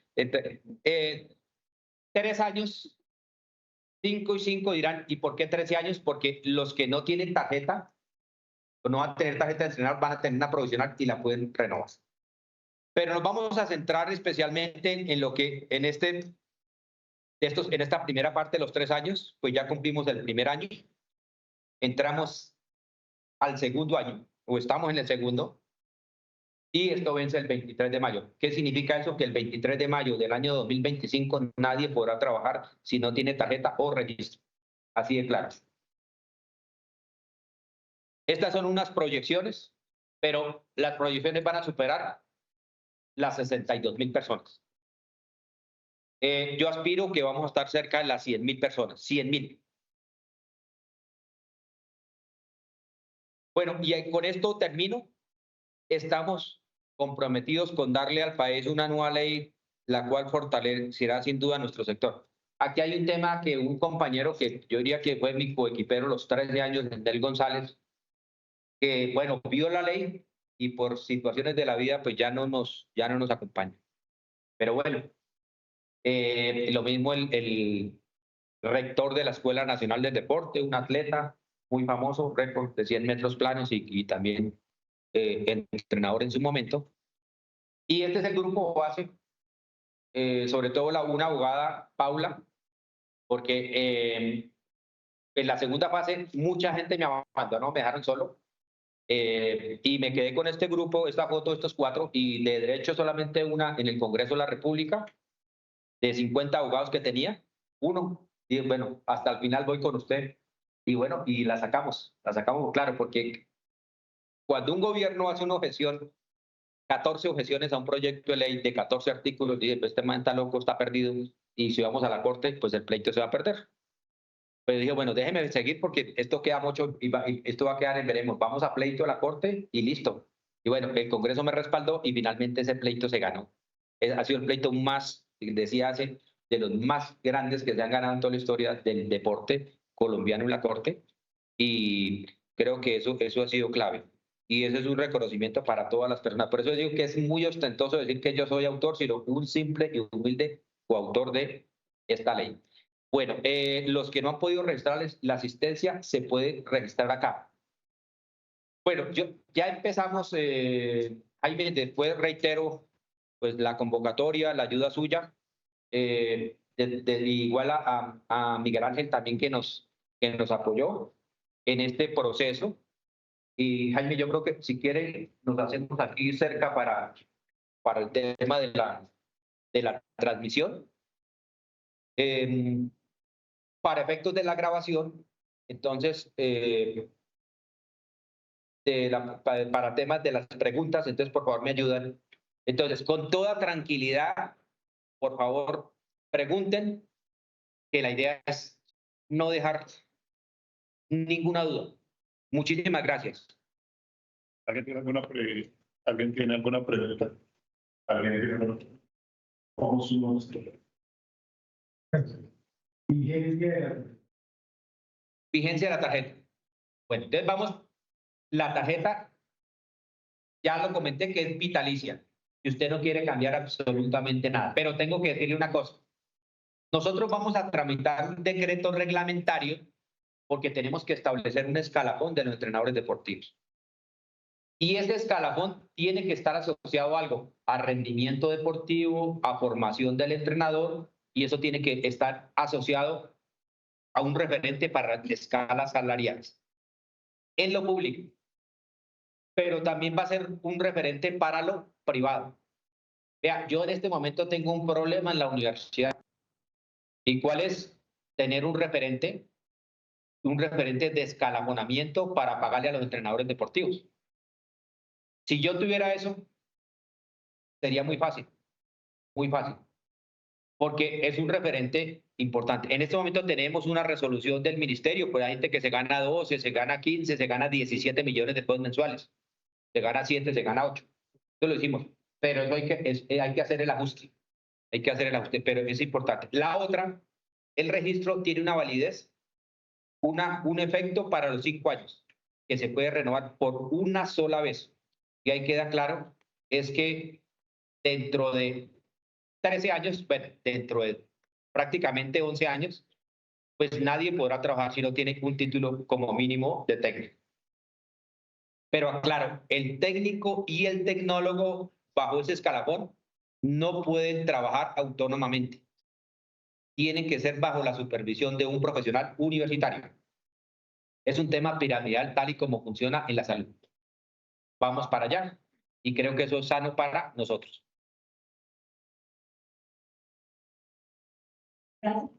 años, 5 y 5 dirán, ¿y por qué 13 años? Porque los que no tienen tarjeta o no van a tener tarjeta de entrenador van a tener una provisional y la pueden renovar. Pero nos vamos a centrar especialmente en lo que en esta primera parte de los 3 años, pues ya cumplimos el primer año, entramos al segundo año, o estamos en el segundo, y esto vence el 23 de mayo. ¿Qué significa eso? Que el 23 de mayo del año 2025 nadie podrá trabajar si no tiene tarjeta o registro. Así de claro. Estas son unas proyecciones, pero las proyecciones van a superar las 62.000 personas. Yo aspiro que vamos a estar cerca de las 100.000 personas, 100.000. Bueno, y con esto termino. Estamos comprometidos con darle al país una nueva ley, la cual fortalecerá sin duda nuestro sector. Aquí hay un tema que un compañero que yo diría que fue mi coequipero los 13 años, Del González, que bueno, vio la ley y por situaciones de la vida pues ya no nos acompaña. Pero bueno, lo mismo el rector de la Escuela Nacional del Deporte, un atleta muy famoso, récord de 100 metros planos y también entrenador en su momento. Y este es el grupo base, sobre todo una abogada, Paula, porque en la segunda fase mucha gente me abandonó, me dejaron solo. Y me quedé con este grupo, esta foto, estos 4, y de derecho solamente una en el Congreso de la República, de 50 abogados que tenía, uno, y bueno, hasta el final voy con usted. Y bueno, y la sacamos, claro, porque cuando un gobierno hace una objeción, 14 objeciones a un proyecto de ley de 14 artículos, dice, pues este man está loco, está perdido, y si vamos a la corte, pues el pleito se va a perder. Pues dije, bueno, déjeme seguir porque esto queda mucho, y esto va a quedar en veremos, vamos a pleito a la corte y listo. Y bueno, el Congreso me respaldó y finalmente ese pleito se ganó. Ha sido el pleito más, decía hace, de los más grandes que se han ganado en toda la historia del deporte colombiano en la corte, y creo que eso ha sido clave. Y ese es un reconocimiento para todas las personas. Por eso digo que es muy ostentoso decir que yo soy autor, sino un simple y humilde coautor de esta ley. Bueno, los que no han podido registrar la asistencia, se puede registrar acá. Bueno, ya empezamos, Jaime, después reitero pues la convocatoria, la ayuda suya, igual a Miguel Ángel también que nos apoyó en este proceso. Y Jaime, yo creo que si quieren nos hacemos aquí cerca para el tema de la transmisión. Para efectos de la grabación, entonces, para temas de las preguntas, entonces por favor me ayudan. Entonces, con toda tranquilidad, por favor, pregunten, que la idea es no dejar ninguna duda. Muchísimas gracias. ¿Alguien tiene alguna pregunta? ¿Alguien tiene alguna pregunta? ¿Cómo subo esto? Vigencia de la tarjeta. Bueno, entonces vamos, la tarjeta, ya lo comenté que es vitalicia, y usted no quiere cambiar absolutamente nada, pero tengo que decirle una cosa. Nosotros vamos a tramitar un decreto reglamentario porque tenemos que establecer un escalafón de los entrenadores deportivos. Y ese escalafón tiene que estar asociado a algo, a rendimiento deportivo, a formación del entrenador, y eso tiene que estar asociado a un referente para escalas salariales en lo público, pero también va a ser un referente para lo privado. Vea, yo en este momento tengo un problema en la universidad. ¿Y cuál es? Tener un referente de escalafonamiento para pagarle a los entrenadores deportivos. Si yo tuviera eso, sería muy fácil, porque es un referente importante. En este momento tenemos una resolución del ministerio, pues hay gente que se gana 12, se gana 15, se gana 17 millones de pesos mensuales, se gana 7, se gana 8. Eso lo hicimos, pero eso hay que hacer el ajuste, pero es importante. La otra, el registro tiene una validez, un efecto para los 5 años, que se puede renovar por una sola vez. Y ahí queda claro, es que dentro de 13 años, bueno, dentro de prácticamente 11 años, pues nadie podrá trabajar si no tiene un título como mínimo de técnico. Pero claro, el técnico y el tecnólogo bajo ese escalafón no pueden trabajar autónomamente. Tienen que ser bajo la supervisión de un profesional universitario. Es un tema piramidal tal y como funciona en la salud. Vamos para allá y creo que eso es sano para nosotros. Gracias.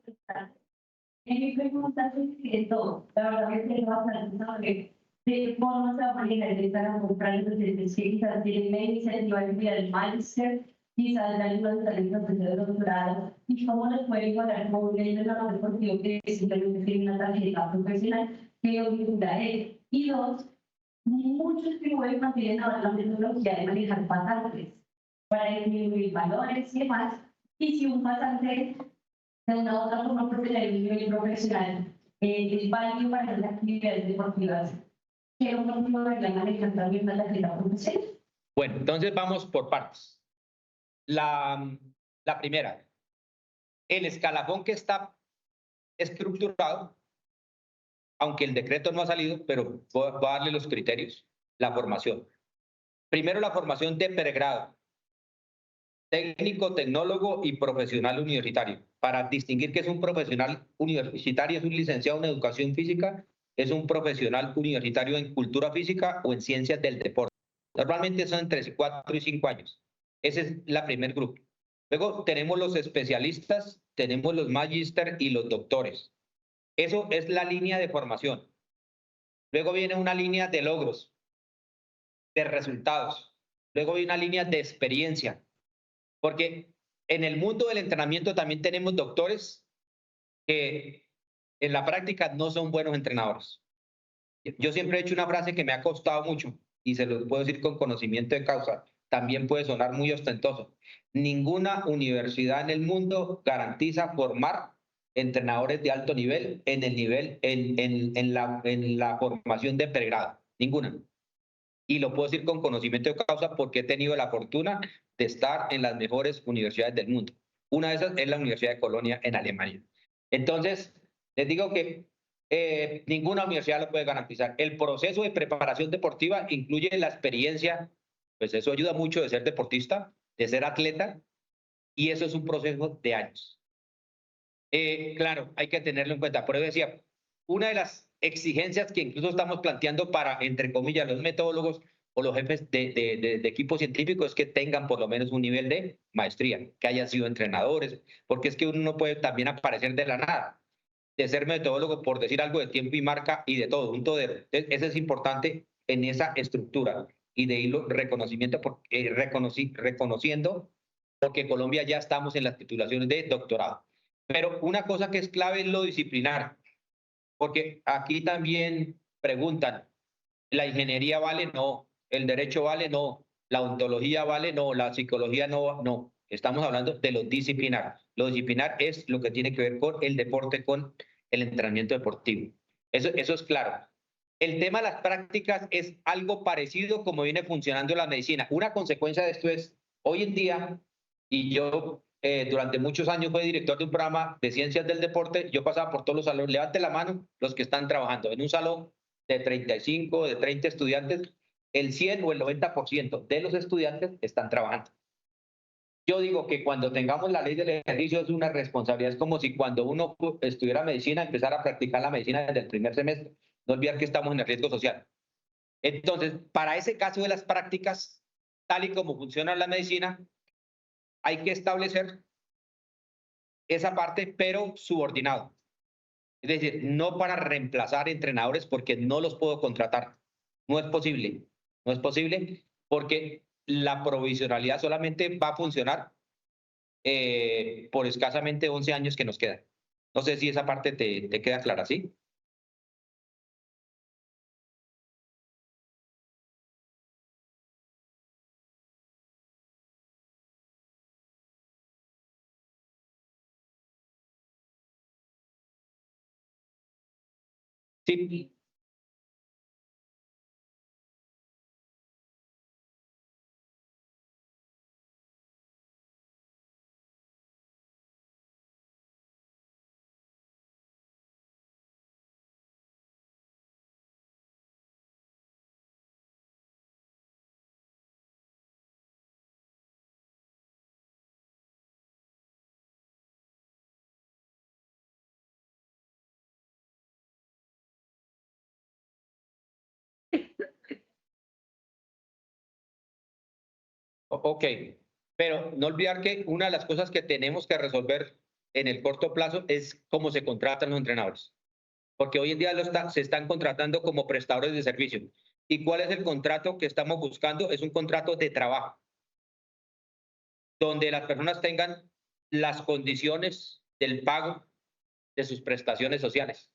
En mi pregunta es todo. La verdad es que no bastante de cómo se va a manejar a comprar los derechos, quizás tienen una iniciativa de enviar el máster, quizás ya los talentos de doctorado, y cómo nos puede igualar con un entrenador deportivo que simplemente tiene una tarjeta profesional que obliga a él. Y dos, muchos clubes mantienen ahora la metodología de manejar pasantes para disminuir valores y demás. Y si un pasante de una otra forma profesional y profesional es válido para las actividades deportivas, que un motivo de la manejar también la tarjeta profesional. Bueno, entonces vamos por partes. La primera, el escalafón que está estructurado, aunque el decreto no ha salido, pero voy a darle los criterios. La formación. Primero, la formación de pregrado, técnico, tecnólogo y profesional universitario. Para distinguir que es un profesional universitario, es un licenciado en educación física, es un profesional universitario en cultura física o en ciencias del deporte. Normalmente son entre 4 y 5 años. Ese es la primer grupo. Luego tenemos los especialistas, tenemos los magíster y los doctores. Eso es la línea de formación. Luego viene una línea de logros, de resultados. Luego viene una línea de experiencia. Porque en el mundo del entrenamiento también tenemos doctores que en la práctica no son buenos entrenadores. Yo siempre he hecho una frase que me ha costado mucho y se lo puedo decir con conocimiento de causa. También puede sonar muy ostentoso. Ninguna universidad en el mundo garantiza formar entrenadores de alto nivel en el nivel en la formación de pregrado. Ninguna. Y lo puedo decir con conocimiento de causa porque he tenido la fortuna de estar en las mejores universidades del mundo. Una de esas es la Universidad de Colonia en Alemania. Entonces, les digo que ninguna universidad lo puede garantizar. El proceso de preparación deportiva incluye la experiencia, pues eso ayuda mucho de ser deportista, de ser atleta, y eso es un proceso de años. Claro, hay que tenerlo en cuenta. Por eso decía, una de las exigencias que incluso estamos planteando para, entre comillas, los metodólogos o los jefes de equipo científico es que tengan por lo menos un nivel de maestría, que hayan sido entrenadores, porque es que uno no puede también aparecer de la nada, de ser metodólogo por decir algo de tiempo y marca y de todo, un todero. Eso es importante en esa estructura y de irlo reconociendo porque Colombia ya estamos en las titulaciones de doctorado. Pero una cosa que es clave es lo disciplinar, porque aquí también preguntan, ¿la ingeniería vale? No. ¿El derecho vale? No. ¿La ontología vale? No. ¿La psicología no? No. Estamos hablando de lo disciplinar. Lo disciplinar es lo que tiene que ver con el deporte, con el entrenamiento deportivo. Eso es claro. El tema de las prácticas es algo parecido como viene funcionando la medicina. Una consecuencia de esto es, hoy en día, y yo durante muchos años fui director de un programa de ciencias del deporte, yo pasaba por todos los salones, levante la mano los que están trabajando en un salón de 35, de 30 estudiantes, el 100 o el 90% de los estudiantes están trabajando. Yo digo que cuando tengamos la ley del ejercicio es una responsabilidad, es como si cuando uno estudiara medicina empezara a practicar la medicina desde el primer semestre, no olvidar que estamos en el riesgo social. Entonces, para ese caso de las prácticas, tal y como funciona la medicina, hay que establecer esa parte, pero subordinado. Es decir, no para reemplazar entrenadores porque no los puedo contratar. No es posible. No es posible porque la provisionalidad solamente va a funcionar por escasamente 11 años que nos quedan. No sé si esa parte te queda clara, ¿sí? Sí. Ok, pero no olvidar que una de las cosas que tenemos que resolver en el corto plazo es cómo se contratan los entrenadores. Porque hoy en día se están contratando como prestadores de servicio. ¿Y cuál es el contrato que estamos buscando? Es un contrato de trabajo, donde las personas tengan las condiciones del pago de sus prestaciones sociales.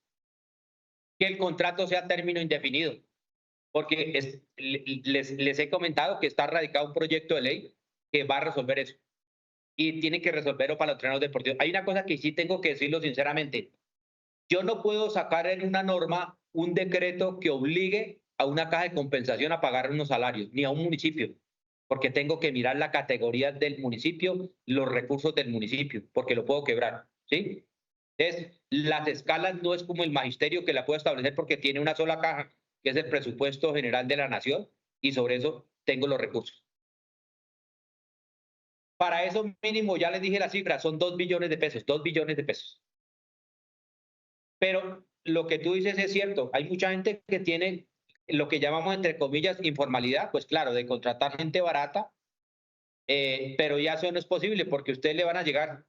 Que el contrato sea término indefinido, porque les he comentado que está radicado un proyecto de ley que va a resolver eso. Y tiene que resolverlo para los entrenadores deportivos. Hay una cosa que sí tengo que decirlo sinceramente. Yo no puedo sacar en una norma un decreto que obligue a una caja de compensación a pagar unos salarios, ni a un municipio, porque tengo que mirar la categoría del municipio, los recursos del municipio, porque lo puedo quebrar, ¿sí? Entonces, las escalas no es como el magisterio que la puede establecer porque tiene una sola caja, que es el presupuesto general de la nación, y sobre eso tengo los recursos. Para eso mínimo, ya les dije la cifra, son 2 billones de pesos, 2 billones de pesos. Pero lo que tú dices es cierto, hay mucha gente que tiene lo que llamamos entre comillas informalidad, pues claro, de contratar gente barata pero ya eso no es posible porque usted le van a llegar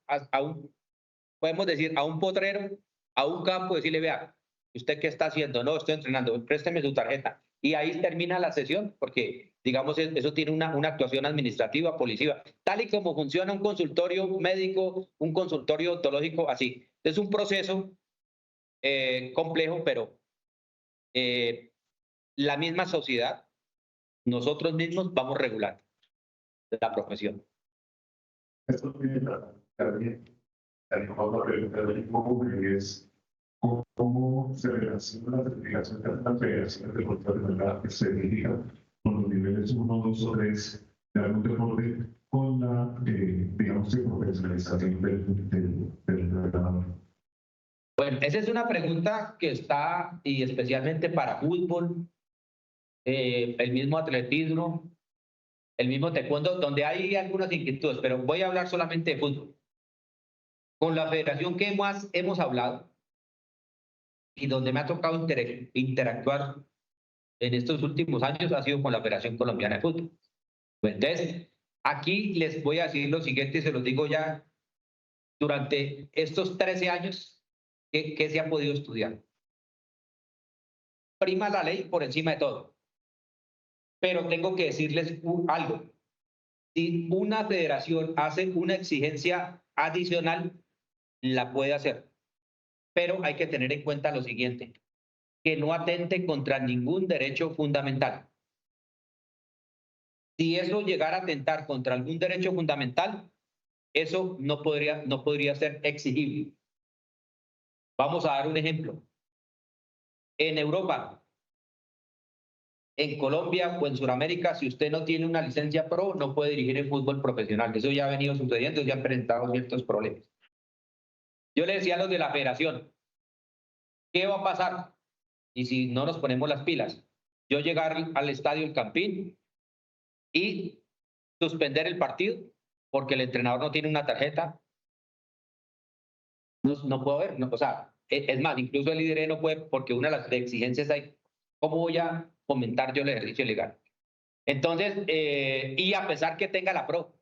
podemos decir, a un potrero, a un campo, decirle, vea, ¿usted qué está haciendo? No, estoy entrenando, présteme su tarjeta. Y ahí termina la sesión, porque, digamos, eso tiene una actuación administrativa, policía, tal y como funciona un consultorio médico, un consultorio odontológico, así. Es un proceso complejo, pero la misma sociedad, nosotros mismos vamos regulando la profesión. Esto tiene también la otra pregunta del equipo es cómo se relaciona la certificación de las federaciones de deportes de la que se dirija con los niveles 1, 2 o 3 de algún deporte con la, digamos, profesionalización del entrenador. Bueno, esa es una pregunta que está, y especialmente para fútbol, el mismo atletismo, el mismo taekwondo, donde hay algunas inquietudes, pero voy a hablar solamente de fútbol. Con la federación que más hemos hablado y donde me ha tocado interactuar en estos últimos años ha sido con la Federación Colombiana de Fútbol. Pues entonces, aquí les voy a decir lo siguiente y se los digo ya, durante estos 13 años, ¿qué se ha podido estudiar? Prima la ley por encima de todo. Pero tengo que decirles algo. Si una federación hace una exigencia adicional, la puede hacer. Pero hay que tener en cuenta lo siguiente, que no atente contra ningún derecho fundamental. Si eso llegara a atentar contra algún derecho fundamental, eso no podría ser exigible. Vamos a dar un ejemplo. En Europa, en Colombia o en Sudamérica, si usted no tiene una licencia pro, no puede dirigir el fútbol profesional. Eso ya ha venido sucediendo, ya han presentado ciertos problemas. Yo le decía a los de la federación, ¿qué va a pasar? Y si no nos ponemos las pilas, yo llegar al estadio El Campín y suspender el partido porque el entrenador no tiene una tarjeta, no puedo ver, no, o sea, es más, incluso el líder no puede, porque una de las exigencias hay, ¿cómo voy a fomentar yo el ejercicio legal? Entonces, y a pesar que tenga la pro,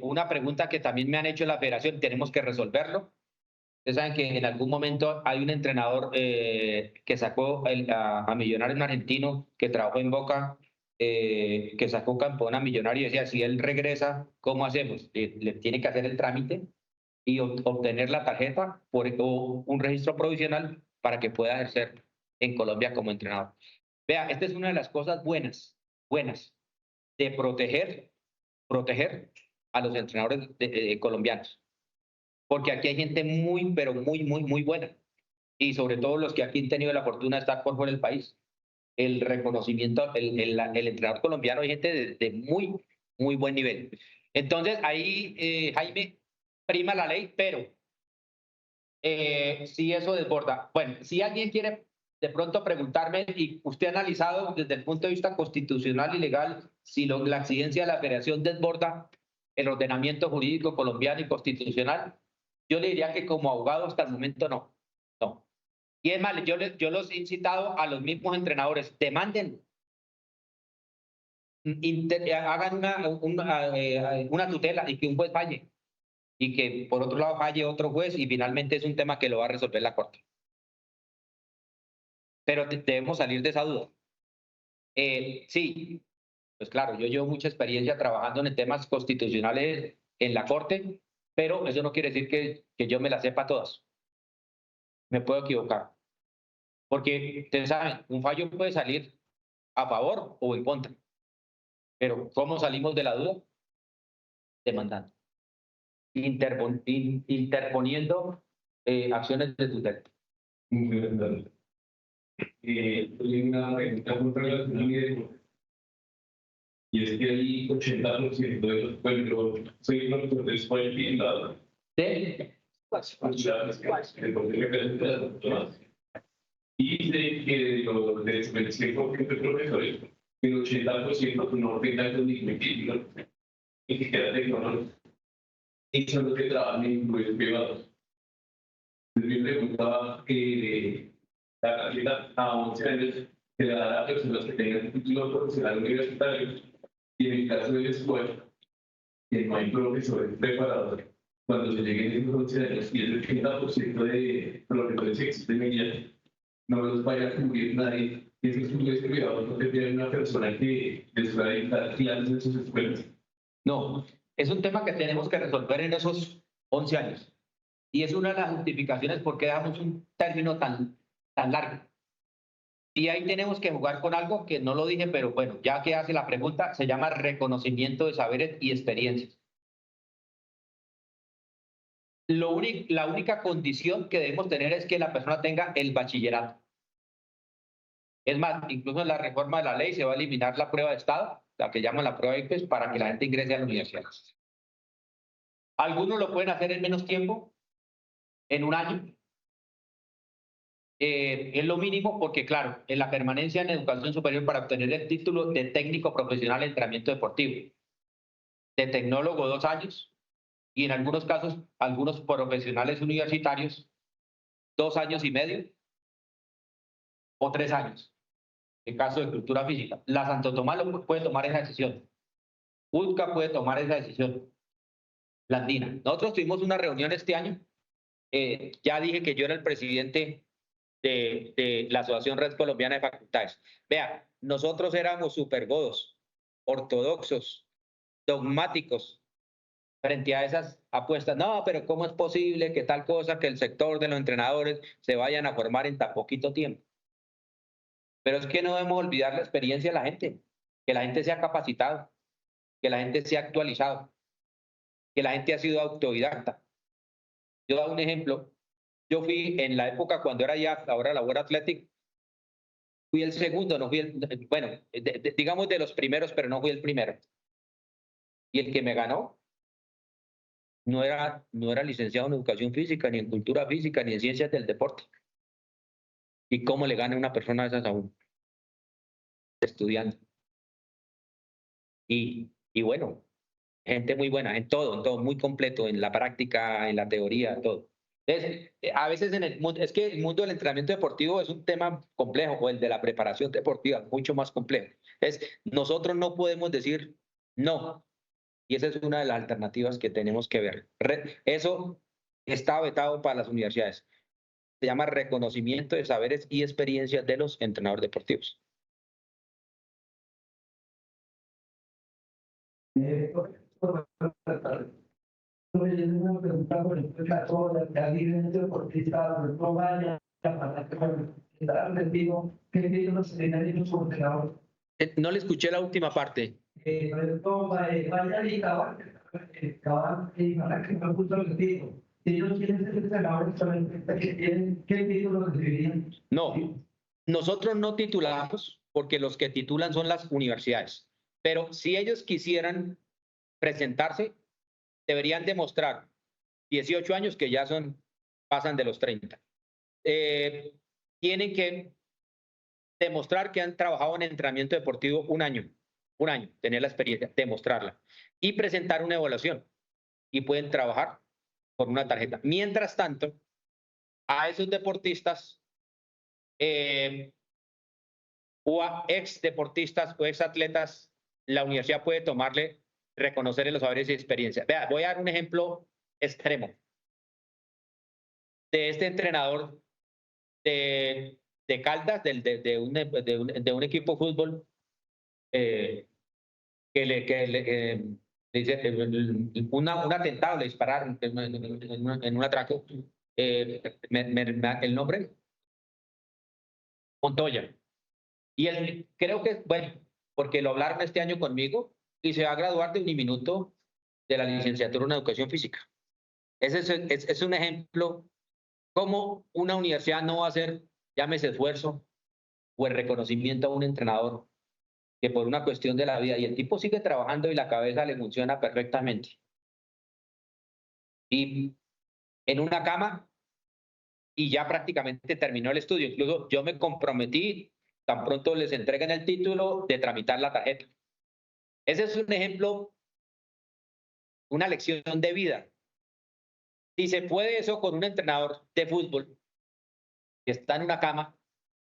una pregunta que también me han hecho en la federación, tenemos que resolverlo. Ustedes saben que en algún momento hay un entrenador que sacó a Millonarios, un argentino que trabajó en Boca, que sacó campeón a Millonarios y decía, si él regresa, ¿cómo hacemos? Le tiene que hacer el trámite y obtener la tarjeta o un registro provisional para que pueda ejercer en Colombia como entrenador. Vea, esta es una de las cosas buenas de proteger a los entrenadores colombianos. Porque aquí hay gente muy, pero muy buena. Y sobre todo los que aquí han tenido la fortuna de estar por fuera del país. El reconocimiento, el entrenador colombiano, hay gente de muy buen nivel. Entonces, ahí, Jaime, prima la ley, pero si eso desborda. Bueno, si alguien quiere de pronto preguntarme, y usted ha analizado desde el punto de vista constitucional y legal, si la exigencia de la federación desborda el ordenamiento jurídico colombiano y constitucional, yo le diría que como abogado hasta el momento no. Y es más, yo los he incitado a los mismos entrenadores, demanden, hagan una tutela y que un juez falle. Y que por otro lado falle otro juez y finalmente es un tema que lo va a resolver la Corte. Pero debemos salir de esa duda. Sí, pues claro, yo llevo mucha experiencia trabajando en temas constitucionales en la Corte, pero eso no quiere decir que yo me las sepa todas. Me puedo equivocar. Porque ustedes saben, un fallo puede salir a favor o en contra. Pero ¿cómo salimos de la duda? Demandando. Interponiendo acciones de tutela. Hay una pregunta muy relacionada y es que hay 80% de los pueblos, soy profesor de España y la y dice que del 100% de profesores, el 80% no tengan ningún título, ni siquiera tecnólogos, y son los que trabajan en clubes privados. Entonces, me preguntaba la cantidad a 11 años se le da a personas que tengan título profesional universitario Y en el caso de la escuela, que no hay profesores preparados, cuando se lleguen esos 11 años y el 80% de profesores que existen en ella, no los vaya a cubrir nadie. Y esos estudios privados no tendrían una persona que les va a dictar clases en sus escuelas. No, es un tema que tenemos que resolver en esos 11 años. Y es una de las justificaciones por qué damos un término tan largo. Y ahí tenemos que jugar con algo que no lo dije, pero bueno, ya que hace la pregunta, se llama reconocimiento de saberes y experiencias. La única condición que debemos tener es que la persona tenga el bachillerato. Es más, incluso en la reforma de la ley se va a eliminar la prueba de estado, la que llaman la prueba de ICFES, para que la gente ingrese a la universidad. Algunos lo pueden hacer en menos tiempo, en un año. Es lo mínimo porque, claro, en la permanencia en educación superior para obtener el título de técnico profesional de entrenamiento deportivo, de tecnólogo 2 años, y en algunos casos, algunos profesionales universitarios, 2 años y medio o 3 años, en caso de cultura física. La Santo Tomás puede tomar esa decisión. UTCA puede tomar esa decisión. La Andina. Nosotros tuvimos una reunión este año. Ya dije que yo era el presidente de la Asociación Red Colombiana de Facultades. Vea, nosotros éramos supergodos, ortodoxos, dogmáticos frente a esas apuestas. No, pero ¿cómo es posible que tal cosa, que el sector de los entrenadores se vayan a formar en tan poquito tiempo? Pero es que no debemos olvidar la experiencia de la gente, que la gente sea capacitado, que la gente sea actualizado, que la gente ha sido autodidacta. Yo doy un ejemplo. Yo fui en la época cuando era ya, ahora la World Athletic, fui el segundo, no fui el, bueno, digamos de los primeros, pero no fui el primero. Y el que me ganó no era licenciado en educación física, ni en cultura física, ni en ciencias del deporte. ¿Y cómo le gana una persona de esas a un estudiante? Y bueno, gente muy buena, en todo, muy completo, en la práctica, en la teoría, todo. Entonces, a veces en el mundo, es que el mundo del entrenamiento deportivo es un tema complejo, o el de la preparación deportiva, mucho más complejo. Entonces, nosotros no podemos decir no, y esa es una de las alternativas que tenemos que ver. Eso está vetado para las universidades. Se llama reconocimiento de saberes y experiencias de los entrenadores deportivos. Una pregunta por el caso de la licencia deportista, no vaya para que estar rendido, ¿qué títulos se tienen ellos como entrenador? No le escuché la última parte. Vaya y cabal, y para que no justo el título. Si ellos quieren ser entrenadores solamente que tienen, ¿qué títulos recibirían? No, nosotros no titulamos porque los que titulan son las universidades. Pero si ellos quisieran presentarse, deberían demostrar 18 años que ya pasan de los 30. Tienen que demostrar que han trabajado en entrenamiento deportivo un año, tener la experiencia, demostrarla y presentar una evaluación y pueden trabajar por una tarjeta. Mientras tanto, a esos deportistas o a ex deportistas o ex atletas, la universidad puede reconocerle los saberes y experiencias. Vea, voy a dar un ejemplo extremo de este entrenador de Caldas, de un equipo de fútbol que le dice un atentado, le dispararon en un atraco. El nombre, Montoya. Y él creo que, bueno, porque lo hablaron este año conmigo y se va a graduar de Uniminuto de la licenciatura en educación física. Ese es un ejemplo cómo una universidad no va a hacer, llámese esfuerzo o el reconocimiento a un entrenador que por una cuestión de la vida, y el tipo sigue trabajando y la cabeza le funciona perfectamente. Y en una cama y ya prácticamente terminó el estudio. Incluso yo me comprometí, tan pronto les entreguen el título, de tramitar la tarjeta. Ese es un ejemplo, una lección de vida. Si se puede eso con un entrenador de fútbol que está en una cama,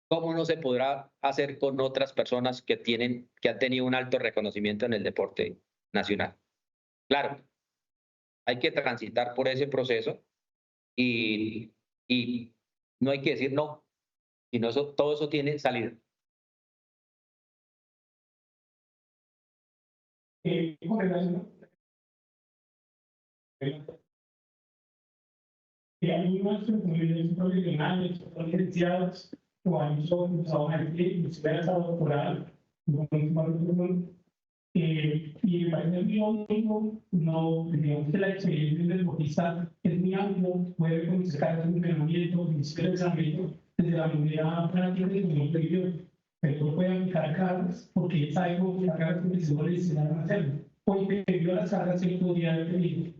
¿cómo no se podrá hacer con otras personas que han tenido un alto reconocimiento en el deporte nacional? Claro, hay que transitar por ese proceso y no hay que decir no, sino todo eso tiene salida. Con relación a algunos profesionales, son licenciados o han usado una estado doctoral, y me parece muy óptimo, no, digamos que la experiencia del deportista es muy amplia, puede conocer un entrenamiento, principio de entrenamiento, desde la manera práctica de como lo vivió, pero no puede aplicar cargas porque él sabe cómo aplicar cargas porque se le enseñaron a hacerlo. Hoy debido a las cargas que podría haber tenido,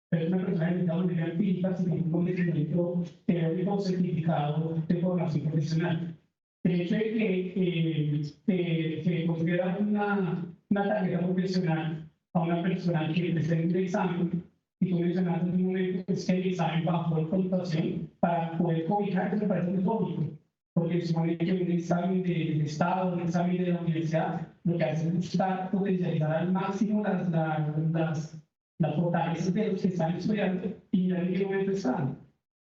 pero es una persona que está de manera empírica, sin ningún conocimiento teórico o certificado de formación profesional. El hecho de que se considera una tarjeta profesional a una persona que presenta un examen, y tú mencionaste en un momento es que el examen bajó en puntuación para poder cobijar, eso me parece muy lógico, porque supone que un examen del Estado, un examen de la universidad, lo que hace es buscar potencializar al máximo las fortalezas de los que están estudiando y mirar en qué momento están.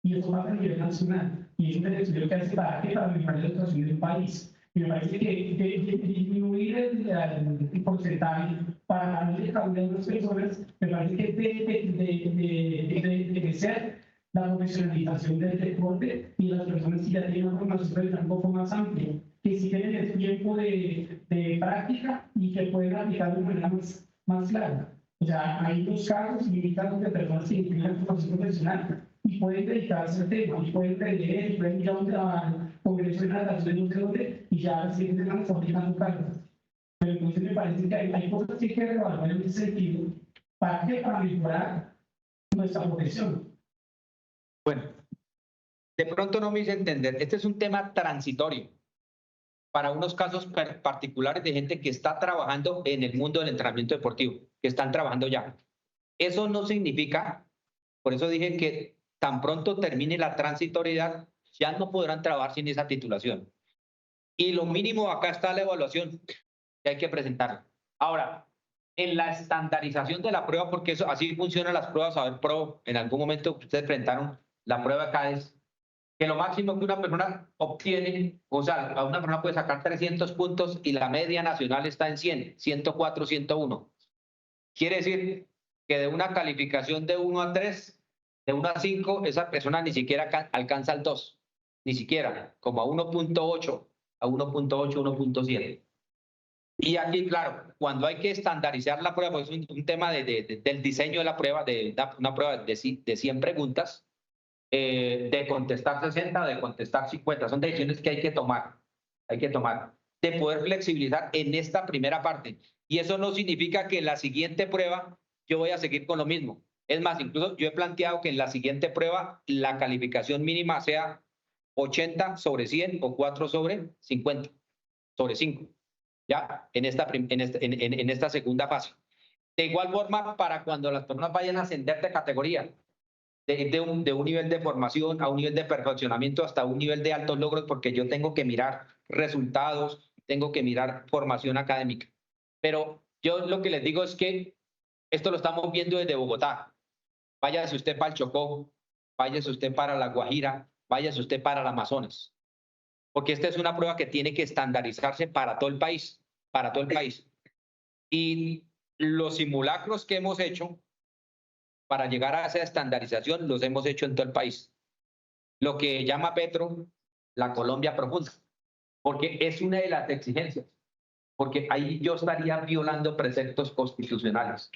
Y eso pasa a nivel nacional. Y es un estudio que hace para mejorar la educación del país. Y me parece que disminuir el porcentaje para darle cabida a las personas, me parece que debe ser la profesionalización del deporte y las personas que ya tienen una formación profesional un poco más amplia, que sí tienen el tiempo de práctica y que pueden aplicarlo de manera más clara. O sea, hay dos casos limitados de personas que tienen formación profesional y pueden dedicarse al tema, y pueden leer, y pueden ir a congreso de natación, no sé dónde, y ya se están fabricando cargas. Pero entonces me parece que hay cosas que hay que reevaluar en ese sentido. ¿Para qué? Para mejorar nuestra profesión. Bueno, de pronto no me hice entender. Este es un tema transitorio para unos casos particulares de gente que está trabajando en el mundo del entrenamiento deportivo, que están trabajando ya. Eso no significa, por eso dije que tan pronto termine la transitoriedad, ya no podrán trabajar sin esa titulación. Y lo mínimo, acá está la evaluación que hay que presentar. Ahora, en la estandarización de la prueba, porque eso, así funcionan las pruebas, a ver, Pro, en algún momento ustedes presentaron la prueba CADES, que lo máximo que una persona obtiene, o sea, a una persona puede sacar 300 puntos y la media nacional está en 100, 104, 101. Quiere decir que de una calificación de 1 a 3, de 1 a 5, esa persona ni siquiera alcanza el 2, ni siquiera, como a 1.8, a 1.8, 1.7. Y aquí, claro, cuando hay que estandarizar la prueba, pues es un tema del diseño de la prueba, de una prueba de 100 preguntas, de contestar 60, de contestar 50, son decisiones que hay que tomar, de poder flexibilizar en esta primera parte. Y eso no significa que en la siguiente prueba yo voy a seguir con lo mismo. Es más, incluso yo he planteado que en la siguiente prueba la calificación mínima sea 80 sobre 100 o 4 sobre 50, sobre 5, ya en esta segunda fase. De igual forma, para cuando las personas vayan a ascender de categoría, de un nivel de formación a un nivel de perfeccionamiento hasta un nivel de altos logros, porque yo tengo que mirar resultados, tengo que mirar formación académica. Pero yo lo que les digo es que esto lo estamos viendo desde Bogotá. Váyase usted para el Chocó, váyase usted para La Guajira, váyase usted para el Amazonas. Porque esta es una prueba que tiene que estandarizarse para todo el país, para todo el país. Y los simulacros que hemos hecho para llegar a esa estandarización los hemos hecho en todo el país. Lo que llama Petro la Colombia profunda, porque es una de las exigencias, porque ahí yo estaría violando preceptos constitucionales.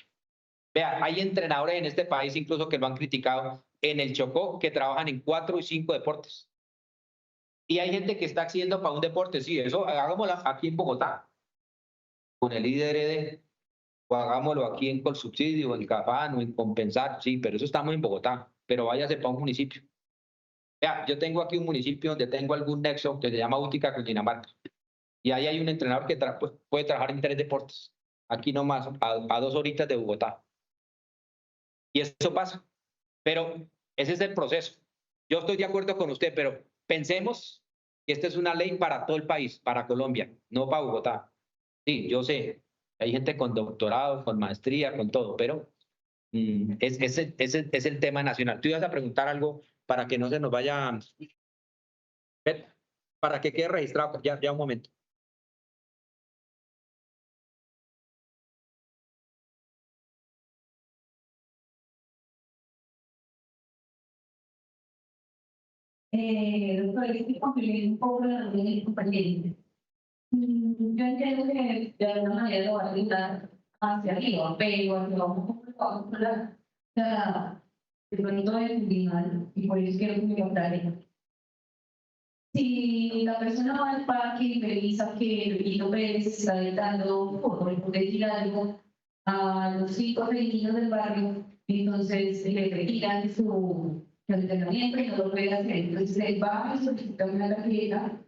Vea, hay entrenadores en este país incluso que lo han criticado en el Chocó que trabajan en 4 y 5 deportes. Y hay gente que está haciendo para un deporte, sí, eso hagámoslo aquí en Bogotá, con el IDRD, o hagámoslo aquí en Colsubsidio, en Cafán o en Compensar, sí, pero eso estamos en Bogotá, pero váyase para un municipio. Vea, yo tengo aquí un municipio donde tengo algún nexo que se llama Útica, Cundinamarca, y ahí hay un entrenador que puede trabajar en 3 deportes, aquí nomás, a 2 horitas de Bogotá. Y eso pasa, pero ese es el proceso. Yo estoy de acuerdo con usted, pero pensemos que esta es una ley para todo el país, para Colombia, no para Bogotá. Sí, yo sé, hay gente con doctorado, con maestría, con todo, pero es el tema nacional. Tú ibas a preguntar algo para que no se nos vaya, para que quede registrado, ya un momento. Doctor, es que complementar un poco la reunión del compañero. Yo entiendo que de alguna manera lo va a ayudar hacia arriba, pero lo vamos a hablar de pronto es final y por eso quiero que me aclare. Si la persona va al parque y revisa que Lupito Pérez está dando, por decir algo, a los 5 niños del barrio, entonces le retiran su entrenamiento y no lo puede hacer. Entonces él va y solicita una tarjeta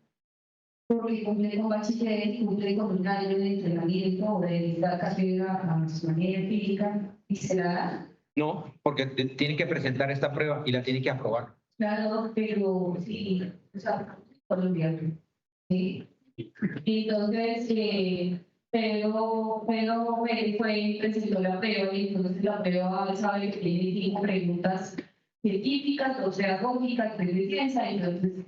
porque cumple con bachiller y cumple con un año de entrenamiento o de esta carrera a su manera empírica y se la da. No, porque tiene que presentar esta prueba y la tiene que aprobar. Claro, pero sí, o sea, colombiano. Sí. Entonces, pero él fue, presentó la prueba y entonces la prueba sabe que tiene 5 preguntas científicas, o sea, lógicas, de ciencia, entonces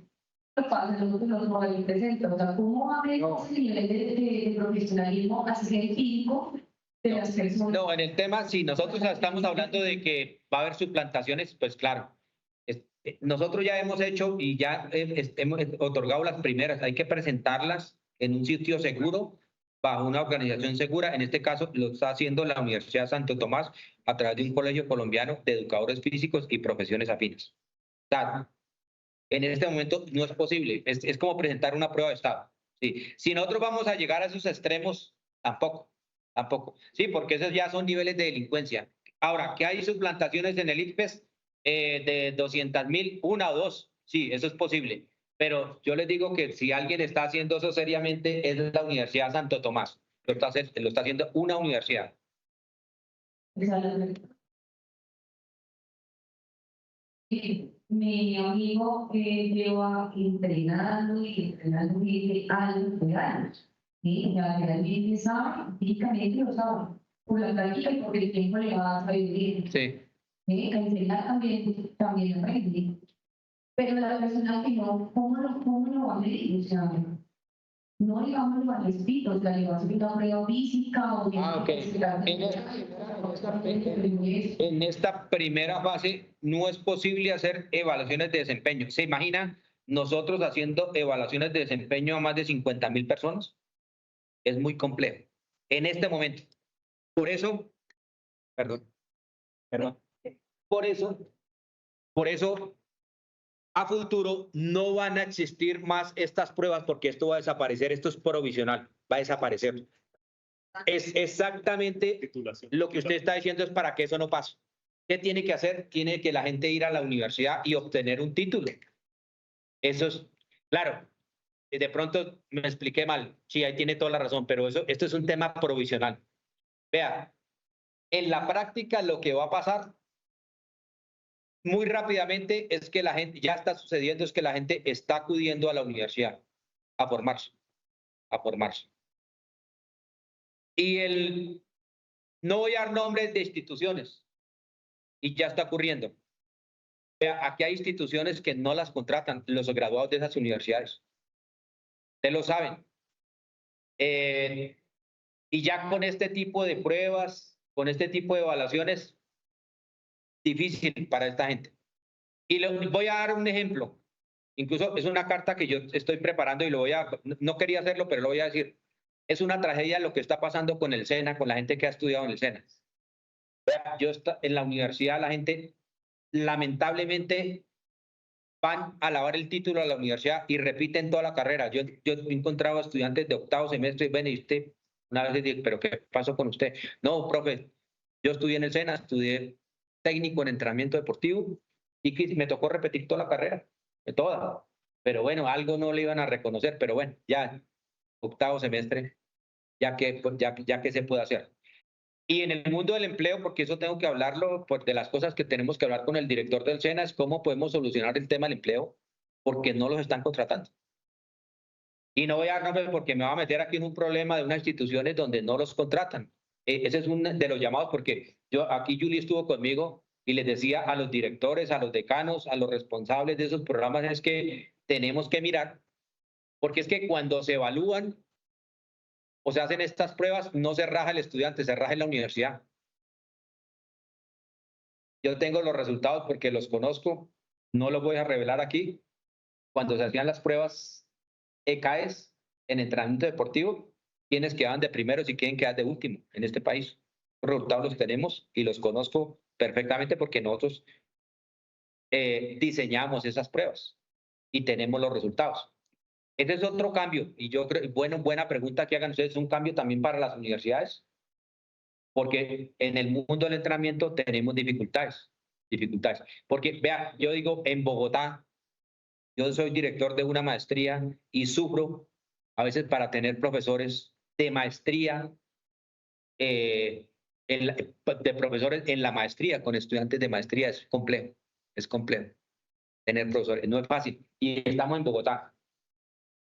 lo pasa, los móviles presenta. O sea, ¿cómo va a haber ese nivel de profesionalismo así empírico de las personas? No, en el tema, si nosotros estamos hablando de que va a haber suplantaciones, pues claro. Nosotros ya hemos hecho y ya hemos otorgado las primeras. Hay que presentarlas en un sitio seguro, bajo una organización segura. En este caso lo está haciendo la Universidad Santo Tomás a través de un colegio colombiano de educadores físicos y profesiones afines. O sea, en este momento no es posible. Es como presentar una prueba de estado. Sí. Si nosotros vamos a llegar a esos extremos, tampoco. Sí, porque esos ya son niveles de delincuencia. Ahora, ¿que hay suplantaciones en el ICFES? De 200.000, 1 o 2, sí, eso es posible. Pero yo les digo que si alguien está haciendo eso seriamente es la Universidad Santo Tomás. Lo está haciendo una universidad. Mi amigo lleva entrenando desde años de años. ¿Sí? Ya realmente sabe, físicamente lo sabe. Por la práctica y porque el tiempo le va a vivir. Sí. Enseñar también aprende. Pero la persona que no, ¿cómo lo va a medir? O sea, no digamos al espíritu, o sea, le va a hacer una prueba física o Ok. En esta primera fase no es posible hacer evaluaciones de desempeño. ¿Se imaginan nosotros haciendo evaluaciones de desempeño a más de 50.000 personas? Es muy complejo. En este momento. Por eso, perdón. Por eso, a futuro no van a existir más estas pruebas porque esto va a desaparecer, esto es provisional, va a desaparecer. Es exactamente lo que usted está diciendo, es para que eso no pase. ¿Qué tiene que hacer? Tiene que la gente ir a la universidad y obtener un título. Eso es, claro, de pronto me expliqué mal, sí, ahí tiene toda la razón, pero esto es un tema provisional. Vea, en la práctica lo que va a pasar muy rápidamente es que la gente, ya está sucediendo, es que la gente está acudiendo a la universidad a formarse. Y no voy a dar nombres de instituciones, y ya está ocurriendo. Vea, aquí hay instituciones que no las contratan los graduados de esas universidades. Ustedes lo saben. Y ya con este tipo de pruebas, con este tipo de evaluaciones, difícil para esta gente. Y voy a dar un ejemplo. Incluso es una carta que yo estoy preparando y no quería hacerlo, pero lo voy a decir. Es una tragedia lo que está pasando con el SENA, con la gente que ha estudiado en el SENA. En la universidad, la gente lamentablemente van a lavar el título a la universidad y repiten toda la carrera. Yo he encontrado estudiantes de octavo semestre y ven y usted una vez dice, ¿pero qué pasó con usted? No, profe, yo estudié en el SENA, estudié técnico en entrenamiento deportivo y me tocó repetir toda la carrera, toda. Pero bueno, algo no le iban a reconocer, pero bueno, ya octavo semestre, ya que se puede hacer. Y en el mundo del empleo, porque eso tengo que hablarlo, pues, de las cosas que tenemos que hablar con el director del SENA, es cómo podemos solucionar el tema del empleo, porque no los están contratando. Y no voy a dar nombres porque me va a meter aquí en un problema de unas instituciones donde no los contratan. Ese es uno de los llamados, porque yo aquí Julie estuvo conmigo y les decía a los directores, a los decanos, a los responsables de esos programas, es que tenemos que mirar, porque es que cuando se evalúan o se hacen estas pruebas, no se raja el estudiante, se raja en la universidad. Yo tengo los resultados porque los conozco, no los voy a revelar aquí. Cuando se hacían las pruebas ECAES en entrenamiento deportivo, quienes quedaban de primeros y quién quedan de último en este país. Los resultados los tenemos y los conozco perfectamente porque nosotros diseñamos esas pruebas y tenemos los resultados. Ese es otro cambio, y yo creo, buena pregunta que hagan ustedes, un cambio también para las universidades, porque en el mundo del entrenamiento tenemos dificultades, porque vea, yo digo, en Bogotá, yo soy director de una maestría y sufro a veces para tener profesores de maestría, de profesores en la maestría, con estudiantes de maestría, es complejo tener profesores, no es fácil, y estamos en Bogotá.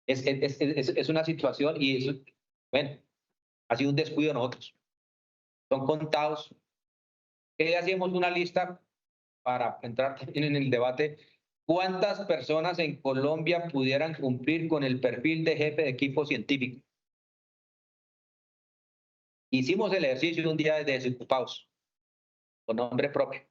Es una situación y eso, bueno, ha sido un descuido de nosotros. Son contados. Hacemos una lista para entrar en el debate. ¿Cuántas personas en Colombia pudieran cumplir con el perfil de jefe de equipo científico? Hicimos el ejercicio un día de desocupados, con nombre propio,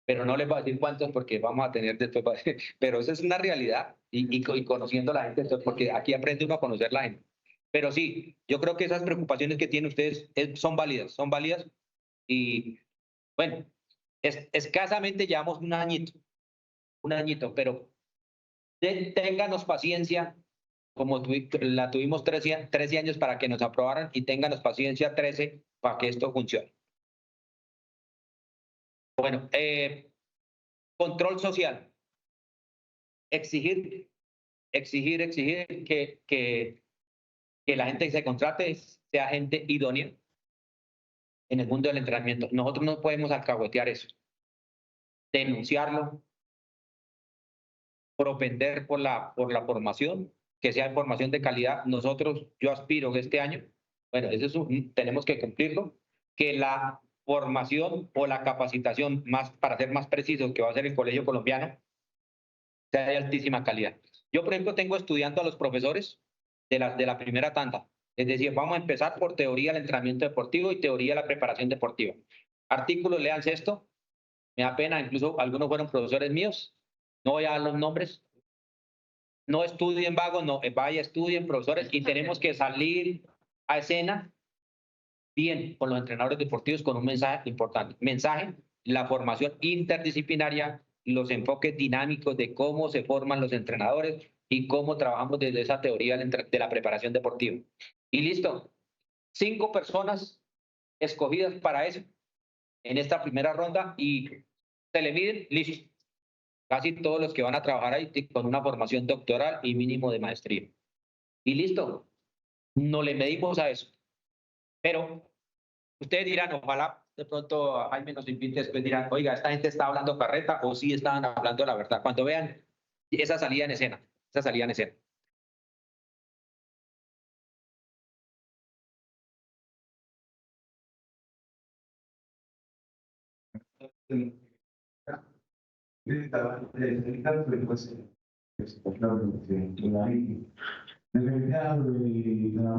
pero no les voy a decir cuántos porque vamos a tener después, pero esa es una realidad y conociendo a la gente, porque aquí aprende uno a conocer la gente. Pero sí, yo creo que esas preocupaciones que tienen ustedes son válidas y bueno, escasamente llevamos un añito, pero ténganos paciencia, como la tuvimos 13 años para que nos aprobaran, y ténganos paciencia 13 para que esto funcione. Bueno, control social. Exigir que la gente que se contrate sea gente idónea en el mundo del entrenamiento. Nosotros no podemos alcahuetear eso. Denunciarlo, propender por la formación, que sea formación de calidad. Yo aspiro que este año, bueno, tenemos que cumplirlo, que la formación o la capacitación, para ser más preciso, que va a ser el Colegio Colombiano, sea de altísima calidad. Yo, por ejemplo, tengo estudiando a los profesores de la primera tanda. Es decir, vamos a empezar por teoría del entrenamiento deportivo y teoría de la preparación deportiva. Artículos, léanse esto. Me da pena, incluso algunos fueron profesores míos. No voy a dar los nombres. No estudien vagos, no, vaya, estudien, profesores, y tenemos que salir a escena bien con los entrenadores deportivos con un mensaje importante. Mensaje, la formación interdisciplinaria, los enfoques dinámicos de cómo se forman los entrenadores y cómo trabajamos desde esa teoría de la preparación deportiva. Y listo, 5 personas escogidas para eso en esta primera ronda y se le miden, listo. Casi todos los que van a trabajar ahí con una formación doctoral y mínimo de maestría. Y listo, no le medimos a eso. Pero ustedes dirán, ojalá de pronto Jaime nos invite, después dirán, oiga, esta gente está hablando carreta o sí estaban hablando la verdad. Cuando vean esa salida en escena,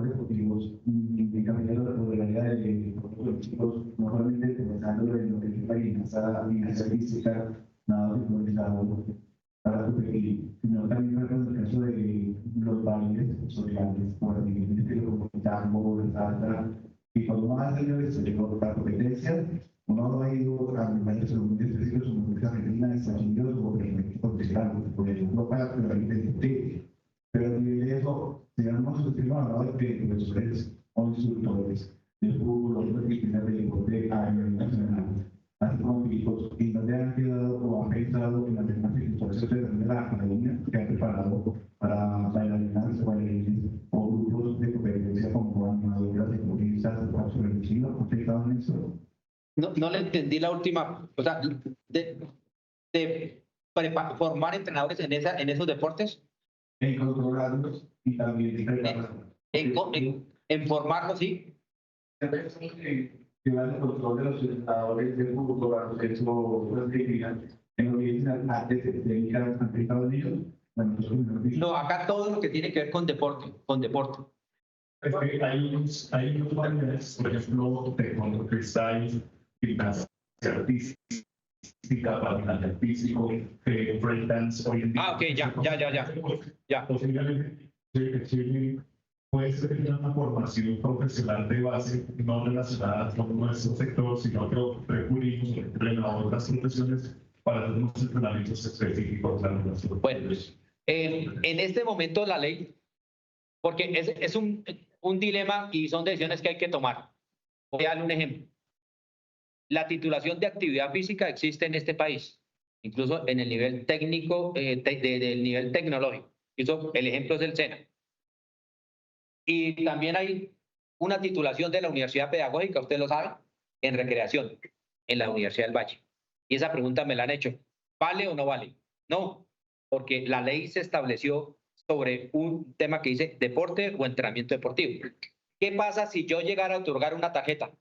deportivos, cambiando la modalidad de los chicos, no solamente comenzando en lo que es la gimnasia nada sincronizado para su perfil, sino también en el caso de los bailes sociales, como el tango, la salsa, y cuando uno hace la competencia, uno no ha ido a lugares muy específicos como República Argentina, Estados Unidos o profesionales, por ejemplo, para que la gente se. Pero a nivel de eso, digamos, usted ha hablado de profesores o instructores de fútbol o de disciplinas de deporte a nivel nacional, así como equipos, y no te han quedado o han pensado en las mismas circunstancias de la academia que han preparado para bailarinas o bailarines o grupos de competencia como animadoras, deportistas, o supervisivos, ¿han pensado en eso? No le entendí la última, o sea, formar entrenadores en esos deportes. E incorporarlos y también En formarlo, sí. Que van el control de los espectadores del fútbol, a los hechos, las actividades, en lo que dicen antes de dedicar a Estados Unidos. No, acá todo lo que tiene que ver con deporte, con deporte. Es que hay unos familiares, por ejemplo, de freestyle, gimnasia artística, patinaje físico, breakdance, hoy en día. Ah, ok, ya. Posiblemente puede ser una formación profesional de base, no relacionada con nuestro sector, sino que recurrimos a otras profesiones para hacer unos entrenamientos específicos. Bueno, en este momento la ley, porque es un dilema y son decisiones que hay que tomar. Voy a darle un ejemplo. La titulación de actividad física existe en este país, incluso en el nivel técnico, del nivel tecnológico. Eso, el ejemplo es el SENA. Y también hay una titulación de la Universidad Pedagógica, usted lo sabe, en recreación, en la Universidad del Valle. Y esa pregunta me la han hecho. ¿Vale o no vale? No, porque la ley se estableció sobre un tema que dice deporte o entrenamiento deportivo. ¿Qué pasa si yo llegara a otorgar una tarjeta?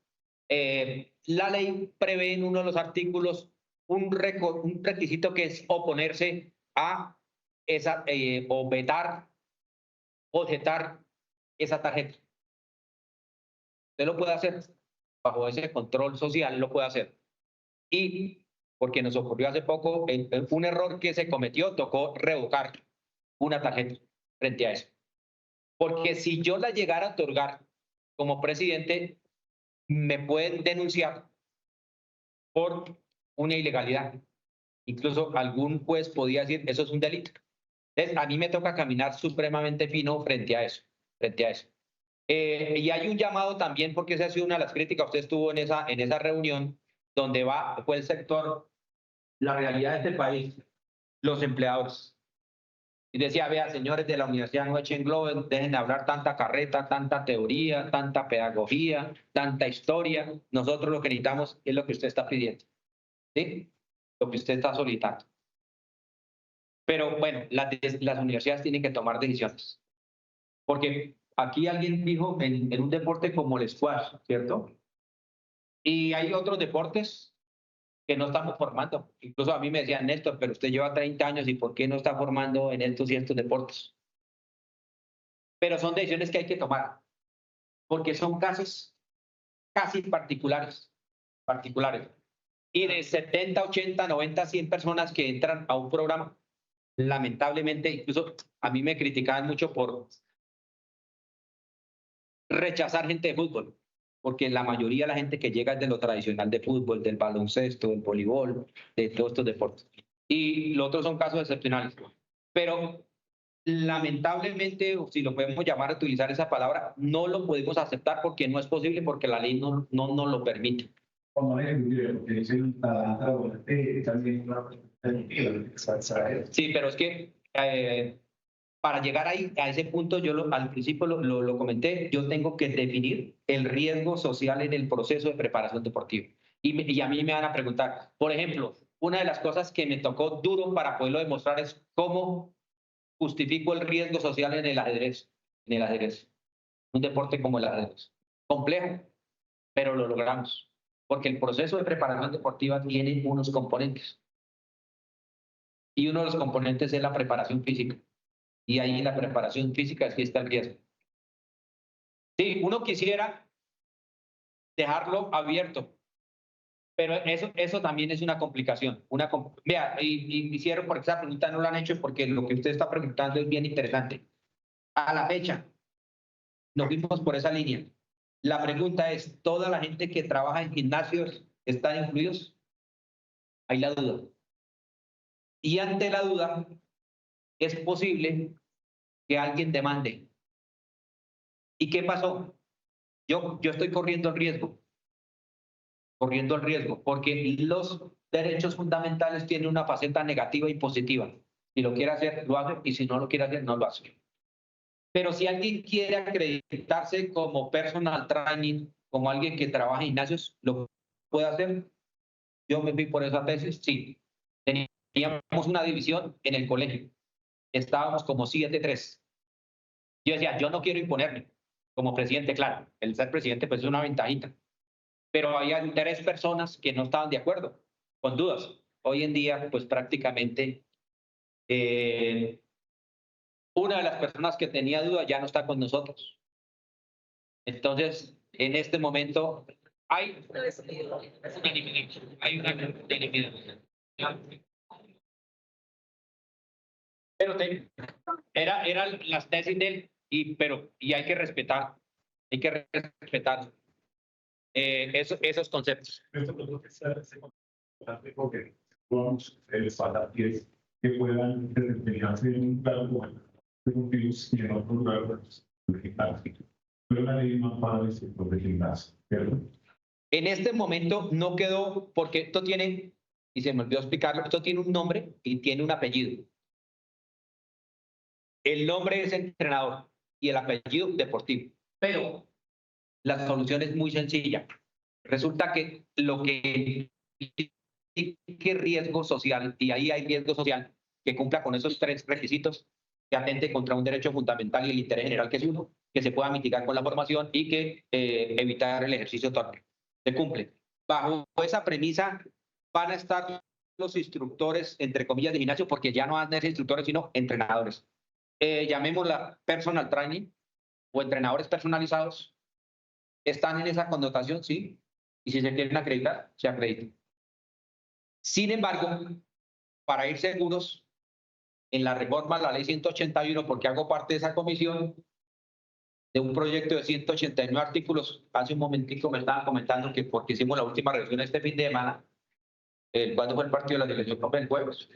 La ley prevé en uno de los artículos un requisito que es oponerse a esa, o vetar, objetar esa tarjeta. Usted lo puede hacer, bajo ese control social lo puede hacer. Y porque nos ocurrió hace poco un error que se cometió, tocó revocar una tarjeta frente a eso. Porque si yo la llegara a otorgar como presidente, me pueden denunciar por una ilegalidad. Incluso algún juez podía decir, eso es un delito. Entonces, a mí me toca caminar supremamente fino frente a eso, frente a eso. Y hay un llamado también, porque esa ha sido una de las críticas, usted estuvo en esa reunión, donde fue el sector, la realidad de este país, los empleadores. Y decía, vea, señores de la universidad, no echen globo, dejen de hablar tanta carreta, tanta teoría, tanta pedagogía, tanta historia. Nosotros lo que necesitamos es lo que usted está pidiendo, ¿sí? Lo que usted está solicitando. Pero bueno, las universidades tienen que tomar decisiones. Porque aquí alguien dijo en un deporte como el squash, ¿cierto? Y hay otros deportes que no estamos formando. Incluso a mí me decían, Néstor, pero usted lleva 30 años y ¿por qué no está formando en estos y estos deportes? Pero son decisiones que hay que tomar, porque son casos casi particulares. Y de 70, 80, 90, 100 personas que entran a un programa, lamentablemente, incluso a mí me criticaban mucho por rechazar gente de fútbol, porque la mayoría de la gente que llega es de lo tradicional de fútbol, del baloncesto, del voleibol, de todos estos deportes. Y los otros son casos excepcionales. Pero lamentablemente, si lo podemos llamar a utilizar esa palabra, no lo podemos aceptar porque no es posible, porque la ley no nos lo permite. Sí, pero es que para llegar ahí, a ese punto, yo al principio lo comenté, yo tengo que definir el riesgo social en el proceso de preparación deportiva. Y a mí me van a preguntar, por ejemplo, una de las cosas que me tocó duro para poderlo demostrar es cómo justifico el riesgo social en el ajedrez. Un deporte como el ajedrez. Complejo, pero lo logramos. Porque el proceso de preparación deportiva tiene unos componentes. Y uno de los componentes es la preparación física. Y ahí en la preparación física sí está el riesgo. Sí, uno quisiera dejarlo abierto, pero eso también es una complicación. Vea, y hicieron, porque esa pregunta no la han hecho, porque lo que usted está preguntando es bien interesante. A la fecha, nos fuimos por esa línea. La pregunta es, ¿toda la gente que trabaja en gimnasios están incluidos? Hay la duda. Y ante la duda, es posible que alguien demande. ¿Y qué pasó? Yo estoy corriendo el riesgo, porque los derechos fundamentales tienen una faceta negativa y positiva. Si lo quiere hacer, lo hace, y si no lo quiere hacer, no lo hace. Pero si alguien quiere acreditarse como personal training, como alguien que trabaja en gimnasios, ¿lo puede hacer? Yo me fui por esa tesis, sí. Teníamos una división en el colegio. Estábamos como 7-3. Yo decía, yo no quiero imponerme como presidente, claro, el ser presidente pues es una ventajita, pero había 3 personas que no estaban de acuerdo, con dudas. Hoy en día, pues prácticamente una de las personas que tenía dudas ya no está con nosotros. Entonces, en este momento hay una unanimidad. Pero eran las tesis de él, y hay que respetar esos conceptos. Esto es lo que se hace importante porque vamos a que puedan desempeñarse en un cargo ejecutivos y en otro lugar de gimnasio. Pero la ley más para el sector de gimnasio, ¿cierto? En este momento no quedó, porque esto tiene, y se me olvidó explicarlo, esto tiene un nombre y tiene un apellido. El nombre es entrenador y el apellido deportivo, pero la solución es muy sencilla. Resulta que lo que implique riesgo social, y ahí hay riesgo social, que cumpla con esos 3 requisitos, que atente contra un derecho fundamental y el interés general, que es uno, que se pueda mitigar con la formación y que evitar el ejercicio torpe. Se cumple. Bajo esa premisa van a estar los instructores, entre comillas, de gimnasio, porque ya no van a ser instructores, sino entrenadores. Llamémosla personal training o entrenadores personalizados. Están en esa connotación, sí, y si se quieren acreditar, se acreditan. Sin embargo, para ir seguros, en la reforma a la ley 181, porque hago parte de esa comisión, de un proyecto de 189 artículos, hace un momentico me estaban comentando que porque hicimos la última revisión este fin de semana, ¿cuándo fue el partido de la selección? El jueves,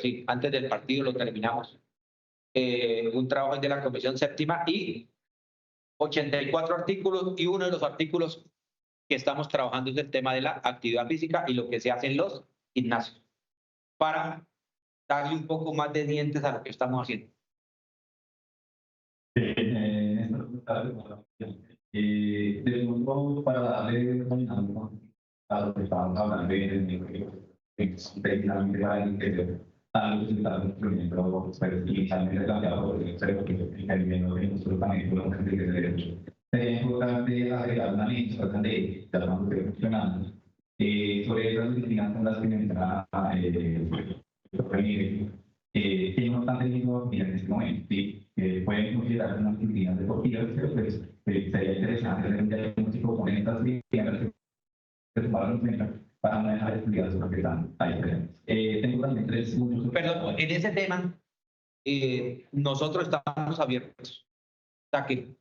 sí, antes del partido lo terminamos. Un trabajo de la comisión séptima y 84 artículos, y uno de los artículos que estamos trabajando es el tema de la actividad física y lo que se hace en los gimnasios, para darle un poco más de dientes a lo que estamos haciendo. De segundo, para darle a lo que estábamos hablando precisamente para entender a los resultados del movimiento, pero inicialmente planteado por el creo que el movimiento de nosotros también podemos entender de derecho. Sería importante agregar una lista de la mano que funcionando sobre esas disciplinas con las que mencionaba que no están teniendo en este momento, ¿sí? Pueden considerar unas disciplinas deportivas, pero pues sería interesante hacer un diagnóstico con estas disciplinas para no dejar estudiadas porque están ahí presentes. Tengo también 3 puntos. Perdón, en ese tema, nosotros estamos abiertos. O sea que,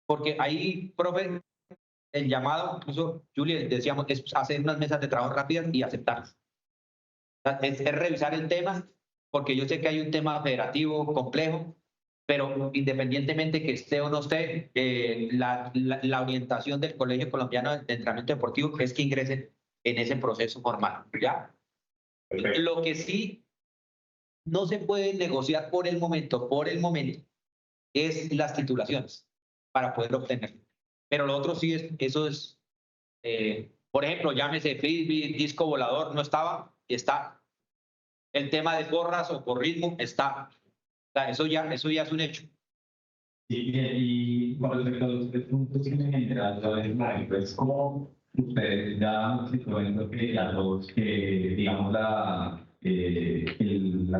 porque ahí, profe, el llamado, incluso, Julie, decíamos, es hacer unas mesas de trabajo rápidas y aceptarlas. O sea, es revisar el tema, porque yo sé que hay un tema federativo complejo, pero independientemente que esté o no esté, la orientación del Colegio Colombiano de Entrenamiento Deportivo es que ingresen en ese proceso formal, ¿ya? Perfecto. Lo que sí no se puede negociar por el momento, es las titulaciones para poder obtenerlo. Pero lo otro sí eso es, por ejemplo, llámese frisbee, disco volador, no estaba, está. El tema de porras o porrismo está. O sea, eso ya es un hecho. Sí, y con respecto a los 3 puntos que me generan, pues como ustedes ya nos situando que a los que, digamos, la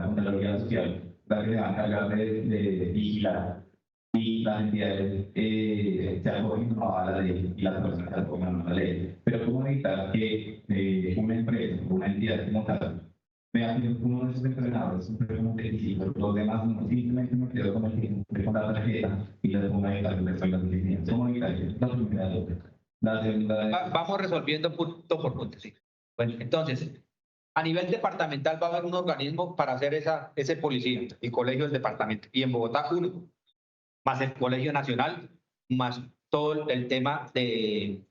Contraloría Social, la que se va a encargar de vigilar y las entidades se acogen a la ley y las personas se acogen a la ley. Pero ¿cómo evitar que una empresa o una entidad como tal vea que uno de esos entrenadores sufre un requisito, los demás no, simplemente me quedo con el que cumple con la tarjeta y les pongo ahí las disciplinas? ¿Cómo evitar eso? La primera duda. La segunda Vamos resolviendo punto por punto, sí. Bueno, entonces, a nivel departamental va a haber un organismo para hacer ese policía, el colegio del departamento. Y en Bogotá uno, más el colegio nacional, más todo el tema del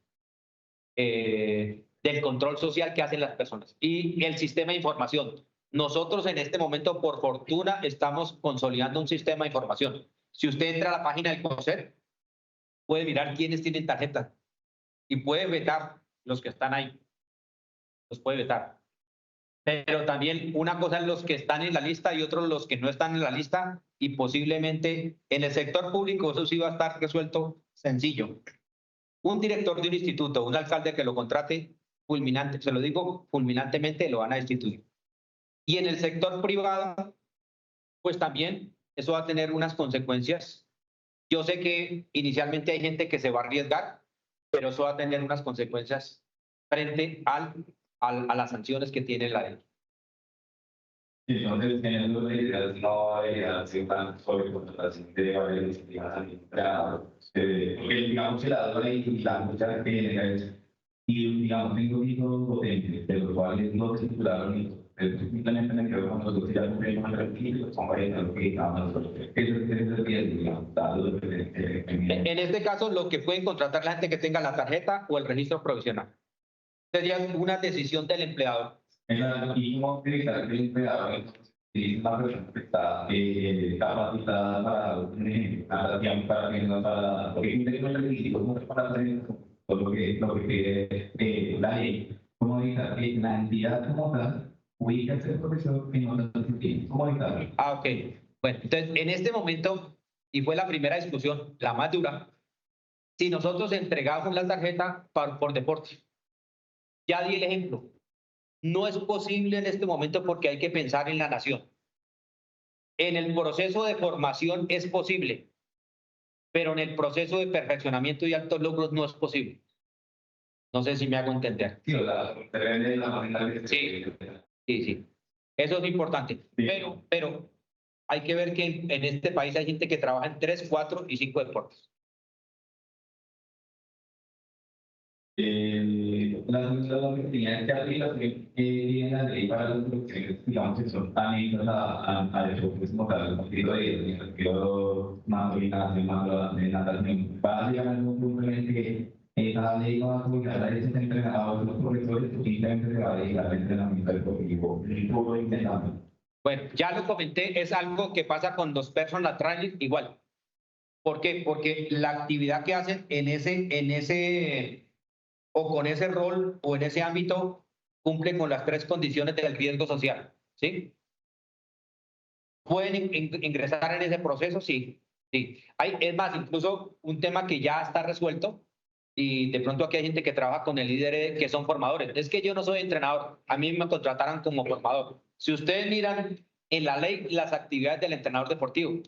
control social que hacen las personas. Y el sistema de información. Nosotros en este momento, por fortuna, estamos consolidando un sistema de información. Si usted entra a la página del CONCER, puede mirar quiénes tienen tarjeta y puede vetar los que están ahí. Los puede vetar. Pero también una cosa es los que están en la lista y otros los que no están en la lista, y posiblemente en el sector público eso sí va a estar resuelto sencillo. Un director de un instituto, un alcalde que lo contrate, fulminante, se lo digo fulminantemente, lo van a destituir. Y en el sector privado, pues también eso va a tener unas consecuencias. Yo sé que inicialmente hay gente que se va a arriesgar, pero eso va a tener unas consecuencias frente a las sanciones que tiene la ley. Entonces, en el de no debería ser tan sobre contratación de varias disciplinas administradas, porque digamos que la ley y la lucha que tiene es, y digamos, tengo hijos potentes, de los cuales no se titularon hijos, pero simplemente me quedo con nosotros ya cumplimos el requisito, son varias lo que digamos nosotros. Eso es el riesgo, digamos, dado En este caso, lo que pueden contratar la gente que tenga la tarjeta o el registro provisional. Sería una decisión del empleador. y cómo utilizar el empleador es una persona que está capacitada para un ejemplo, para que no para porque no es requisito, no es para hacer todo lo que quiere la ley, como evitar que la entidad como tal ubica ese profesor en otras disciplinas, cómo evitarlo. Ah, ok. Bueno, entonces, en este momento, y fue la primera discusión, la más dura, si nosotros entregamos la tarjeta por deporte, ya di el ejemplo, no es posible en este momento porque hay que pensar en la nación. En el proceso de formación es posible, pero en el proceso de perfeccionamiento y altos logros no es posible. No sé si me hago entender. Sí, depende de la manera que Sí. Sí. Eso es importante. Sí. Pero hay que ver que en este país hay gente que trabaja en 3, 4 y 5 deportes. Las oportunidades que aplican tienen la ley para las profesiones, digamos que son anejas a deportes como tal, el partido de masculina, de natación. Básicamente, simplemente esa ley no va a obligar a esos entrenadores, los profesores, simplemente se va a dedicar al entrenamiento deportivo. Y todo intentando. Bueno, ya lo comenté, es algo que pasa con los personal trainers igual. ¿Por qué? Porque la actividad que hacen en ese o con ese rol o en ese ámbito cumple con las 3 condiciones del riesgo social, ¿sí? ¿Pueden ingresar en ese proceso? Sí, sí. Es más, incluso un tema que ya está resuelto y de pronto aquí hay gente que trabaja con el líder que son formadores. Es que yo no soy entrenador, a mí me contrataron como formador. Si ustedes miran en la ley las actividades del entrenador deportivo,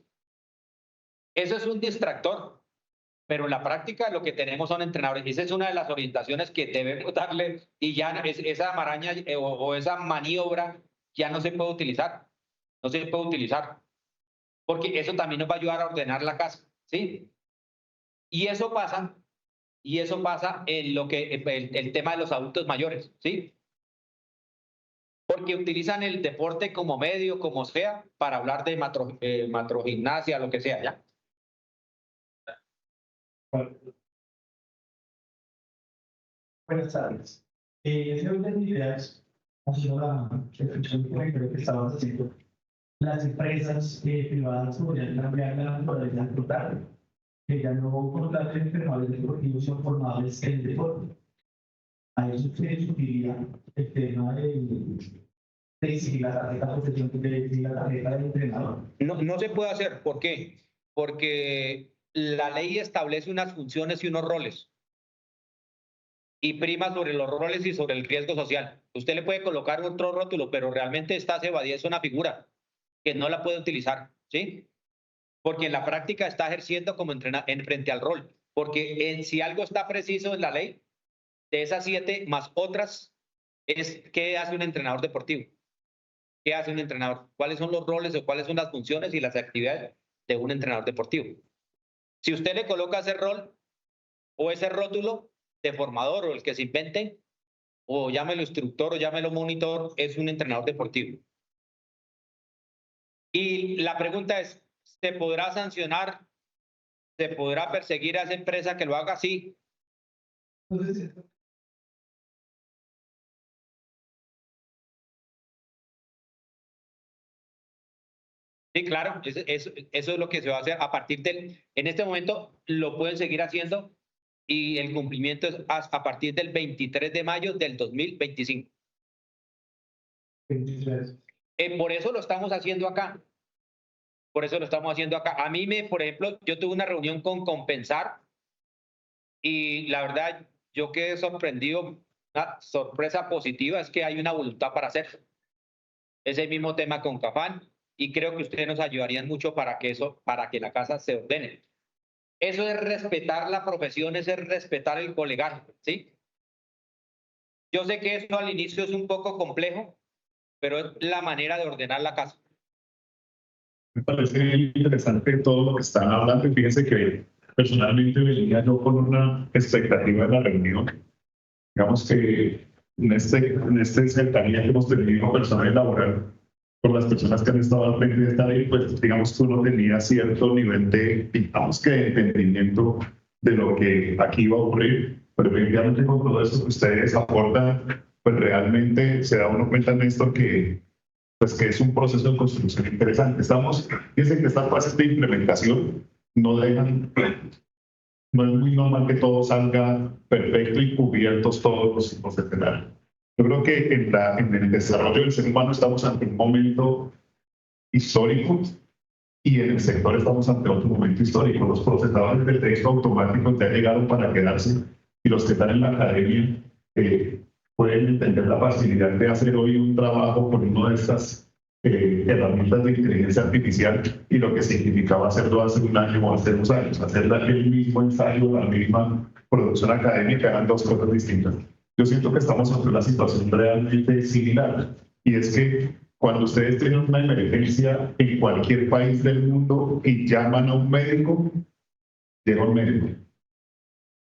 eso es un distractor. Pero en la práctica lo que tenemos son entrenadores. Y esa es una de las orientaciones que debemos darle y ya esa maraña o esa maniobra ya no se puede utilizar. No se puede utilizar. Porque eso también nos va a ayudar a ordenar la casa. ¿Sí? Y eso pasa en lo que el tema de los adultos mayores. ¿Sí? Porque utilizan el deporte como medio, como sea, para hablar de macrogimnasia, lo que sea, ¿ya? Buenas tardes. Ese orden de ideas ha sido la reflexión que estábamos haciendo. Las empresas privadas podrían cambiar la naturaleza del total, que ya no contraten entrenadores deportivos son formadores en el deporte. A eso se sugeriría el tema de si la tarjeta profesional de la tarjeta de entrenador. No se puede hacer. ¿Por qué? Porque la ley establece unas funciones y unos roles y prima sobre los roles y sobre el riesgo social. Usted le puede colocar otro rótulo, pero realmente está evadiendo una figura que no la puede utilizar, ¿sí? Porque en la práctica está ejerciendo como en frente al rol. Porque si algo está preciso en la ley, de esas 7 más otras, es ¿qué hace un entrenador deportivo? ¿Qué hace un entrenador? ¿Cuáles son los roles o cuáles son las funciones y las actividades de un entrenador deportivo? Si usted le coloca ese rol o ese rótulo de formador o el que se invente, o llámelo instructor o llámelo monitor, es un entrenador deportivo. Y la pregunta es, ¿se podrá sancionar? ¿Se podrá perseguir a esa empresa que lo haga? Sí. Entonces, Sí, claro, eso es lo que se va a hacer a partir en este momento lo pueden seguir haciendo y el cumplimiento es a partir del 23 de mayo del 2025. Por eso lo estamos haciendo acá. Por eso lo estamos haciendo acá. A mí por ejemplo, yo tuve una reunión con Compensar y la verdad yo quedé sorprendido. Una sorpresa positiva es que hay una voluntad para hacerlo. Es el mismo tema con Cafán y creo que ustedes nos ayudarían mucho para que la casa se ordene. Eso es respetar la profesión, es respetar el colegaje, ¿sí? Yo sé que eso al inicio es un poco complejo, pero es la manera de ordenar la casa. Me parece interesante todo lo que están hablando y fíjense que personalmente venía yo con una expectativa de la reunión. Digamos que en este cercanía que hemos tenido personal laboral con las personas que han estado al frente de esta ley, pues digamos que uno tenía cierto nivel de, digamos que de entendimiento de lo que aquí iba a ocurrir, pero efectivamente con todo eso que ustedes aportan, pues realmente se da uno cuenta, Néstor, que es un proceso de construcción interesante. Fíjense que estas fases de implementación no dejan, no es muy normal que todo salga perfecto y cubiertos todos los escenarios. Yo creo que en el desarrollo del ser humano estamos ante un momento histórico y en el sector estamos ante otro momento histórico. Los procesadores de texto automáticos ya llegaron para quedarse y los que están en la academia pueden entender la facilidad de hacer hoy un trabajo con una de estas herramientas de inteligencia artificial y lo que significaba hacerlo hace un año o hace 2 años. Hacer el mismo ensayo, la misma producción académica eran 2 cosas distintas. Yo siento que estamos ante una situación realmente similar y es que cuando ustedes tienen una emergencia en cualquier país del mundo y llaman a un médico, llega un médico.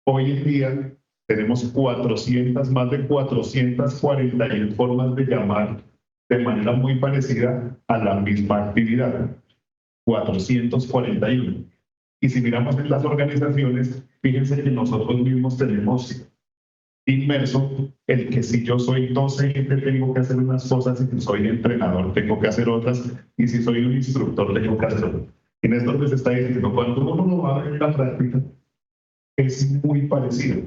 Hoy en día tenemos más de 441 formas de llamar de manera muy parecida a la misma actividad. 441. Y si miramos en las organizaciones, fíjense que nosotros mismos tenemos inmerso el que si yo soy docente tengo que hacer unas cosas y si soy entrenador tengo que hacer otras y si soy un instructor tengo que hacer otras. En esto les está diciendo, cuando uno lo va a ver en la práctica, es muy parecido.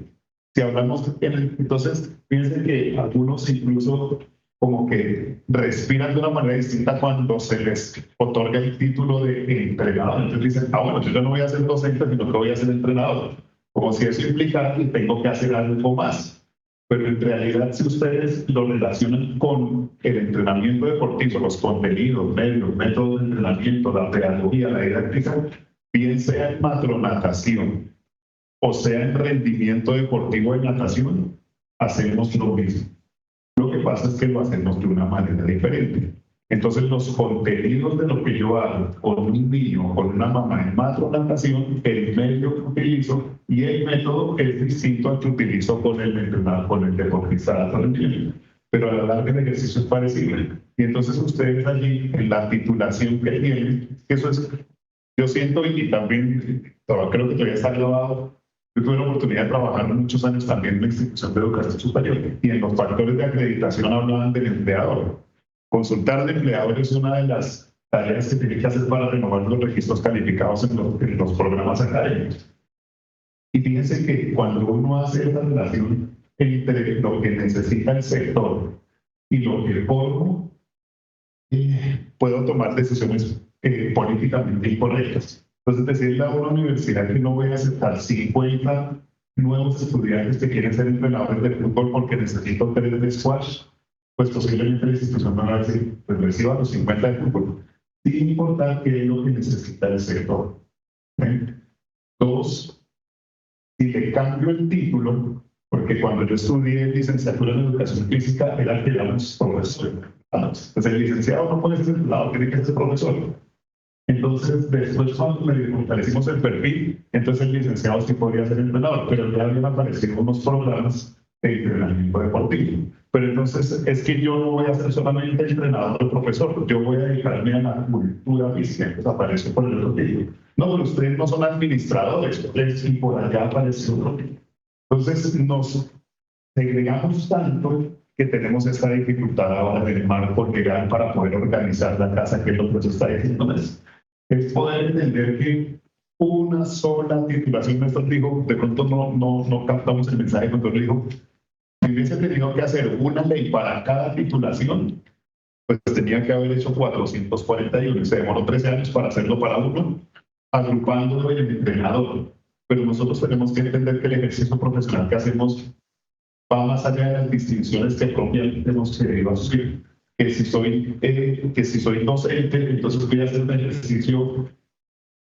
Si hablamos, entonces, fíjense que algunos incluso como que respiran de una manera distinta cuando se les otorga el título de entrenador. Entonces dicen, bueno, yo no voy a ser docente, sino que voy a ser entrenador. Como si eso implicara que tengo que hacer algo más. Pero en realidad, si ustedes lo relacionan con el entrenamiento deportivo, los contenidos, medios, métodos de entrenamiento, la pedagogía, la didáctica, bien sea en matronatación o sea en rendimiento deportivo de natación, hacemos lo mismo. Lo que pasa es que lo hacemos de una manera diferente. Entonces, los contenidos de lo que yo hago con un niño, con una mamá en matronatación, el medio que utilizo y el método es distinto al que utilizo con el entrenador, con el deportista. Pero a la larga el ejercicio es parecido. Y entonces ustedes allí, en la titulación que tienen, eso es, yo siento, y también creo que todavía está grabado. Yo tuve la oportunidad de trabajar muchos años también en una institución de educación superior y en los factores de acreditación hablaban del empleador. Consultar al empleador es una de las tareas que tiene que hacer para renovar los registros calificados en los programas académicos. Y fíjense que cuando uno hace esa relación entre lo que necesita el sector y lo que formo, puedo tomar decisiones políticamente incorrectas. Entonces, decirle a una universidad que no voy a aceptar 50 nuevos estudiantes que quieren ser entrenadores de fútbol porque necesito 3 de squash, pues posiblemente la institución va a decir, pues reciba los 50 de fútbol, sin importar qué es lo que necesita el sector. 2, si le cambio el título, porque cuando yo estudié licenciatura en educación física era que éramos profesor. Entonces el licenciado no puede ser titulado, tiene que ser profesor. Entonces, después cuando le fortalecimos el perfil, entonces el licenciado sí podría ser entrenador, pero ya habían aparecido unos programas de entrenamiento deportivo. Pero entonces es que yo no voy a ser solamente entrenador o profesor, yo voy a dedicarme a la cultura física, entonces aparece por el otro título. No, pero ustedes no son administradores, y por allá aparece otro título. Entonces nos segregamos tanto que tenemos esta dificultad ahora del marco legal para poder organizar la casa, que es lo que se está diciendo. Es poder entender que una sola titulación, Néstor dijo, de pronto no captamos el mensaje cuando él dijo, si hubiese tenido que hacer una ley para cada titulación, pues tenía que haber hecho 441 y se demoró 13 años para hacerlo para uno, agrupándolo en el entrenador. Pero nosotros tenemos que entender que el ejercicio profesional que hacemos va más allá de las distinciones que propiamente hemos querido asumir. Que si soy docente, entonces voy a hacer un ejercicio,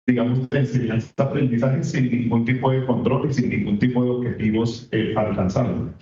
digamos, de enseñanza-aprendizaje sin ningún tipo de control y sin ningún tipo de objetivos alcanzables.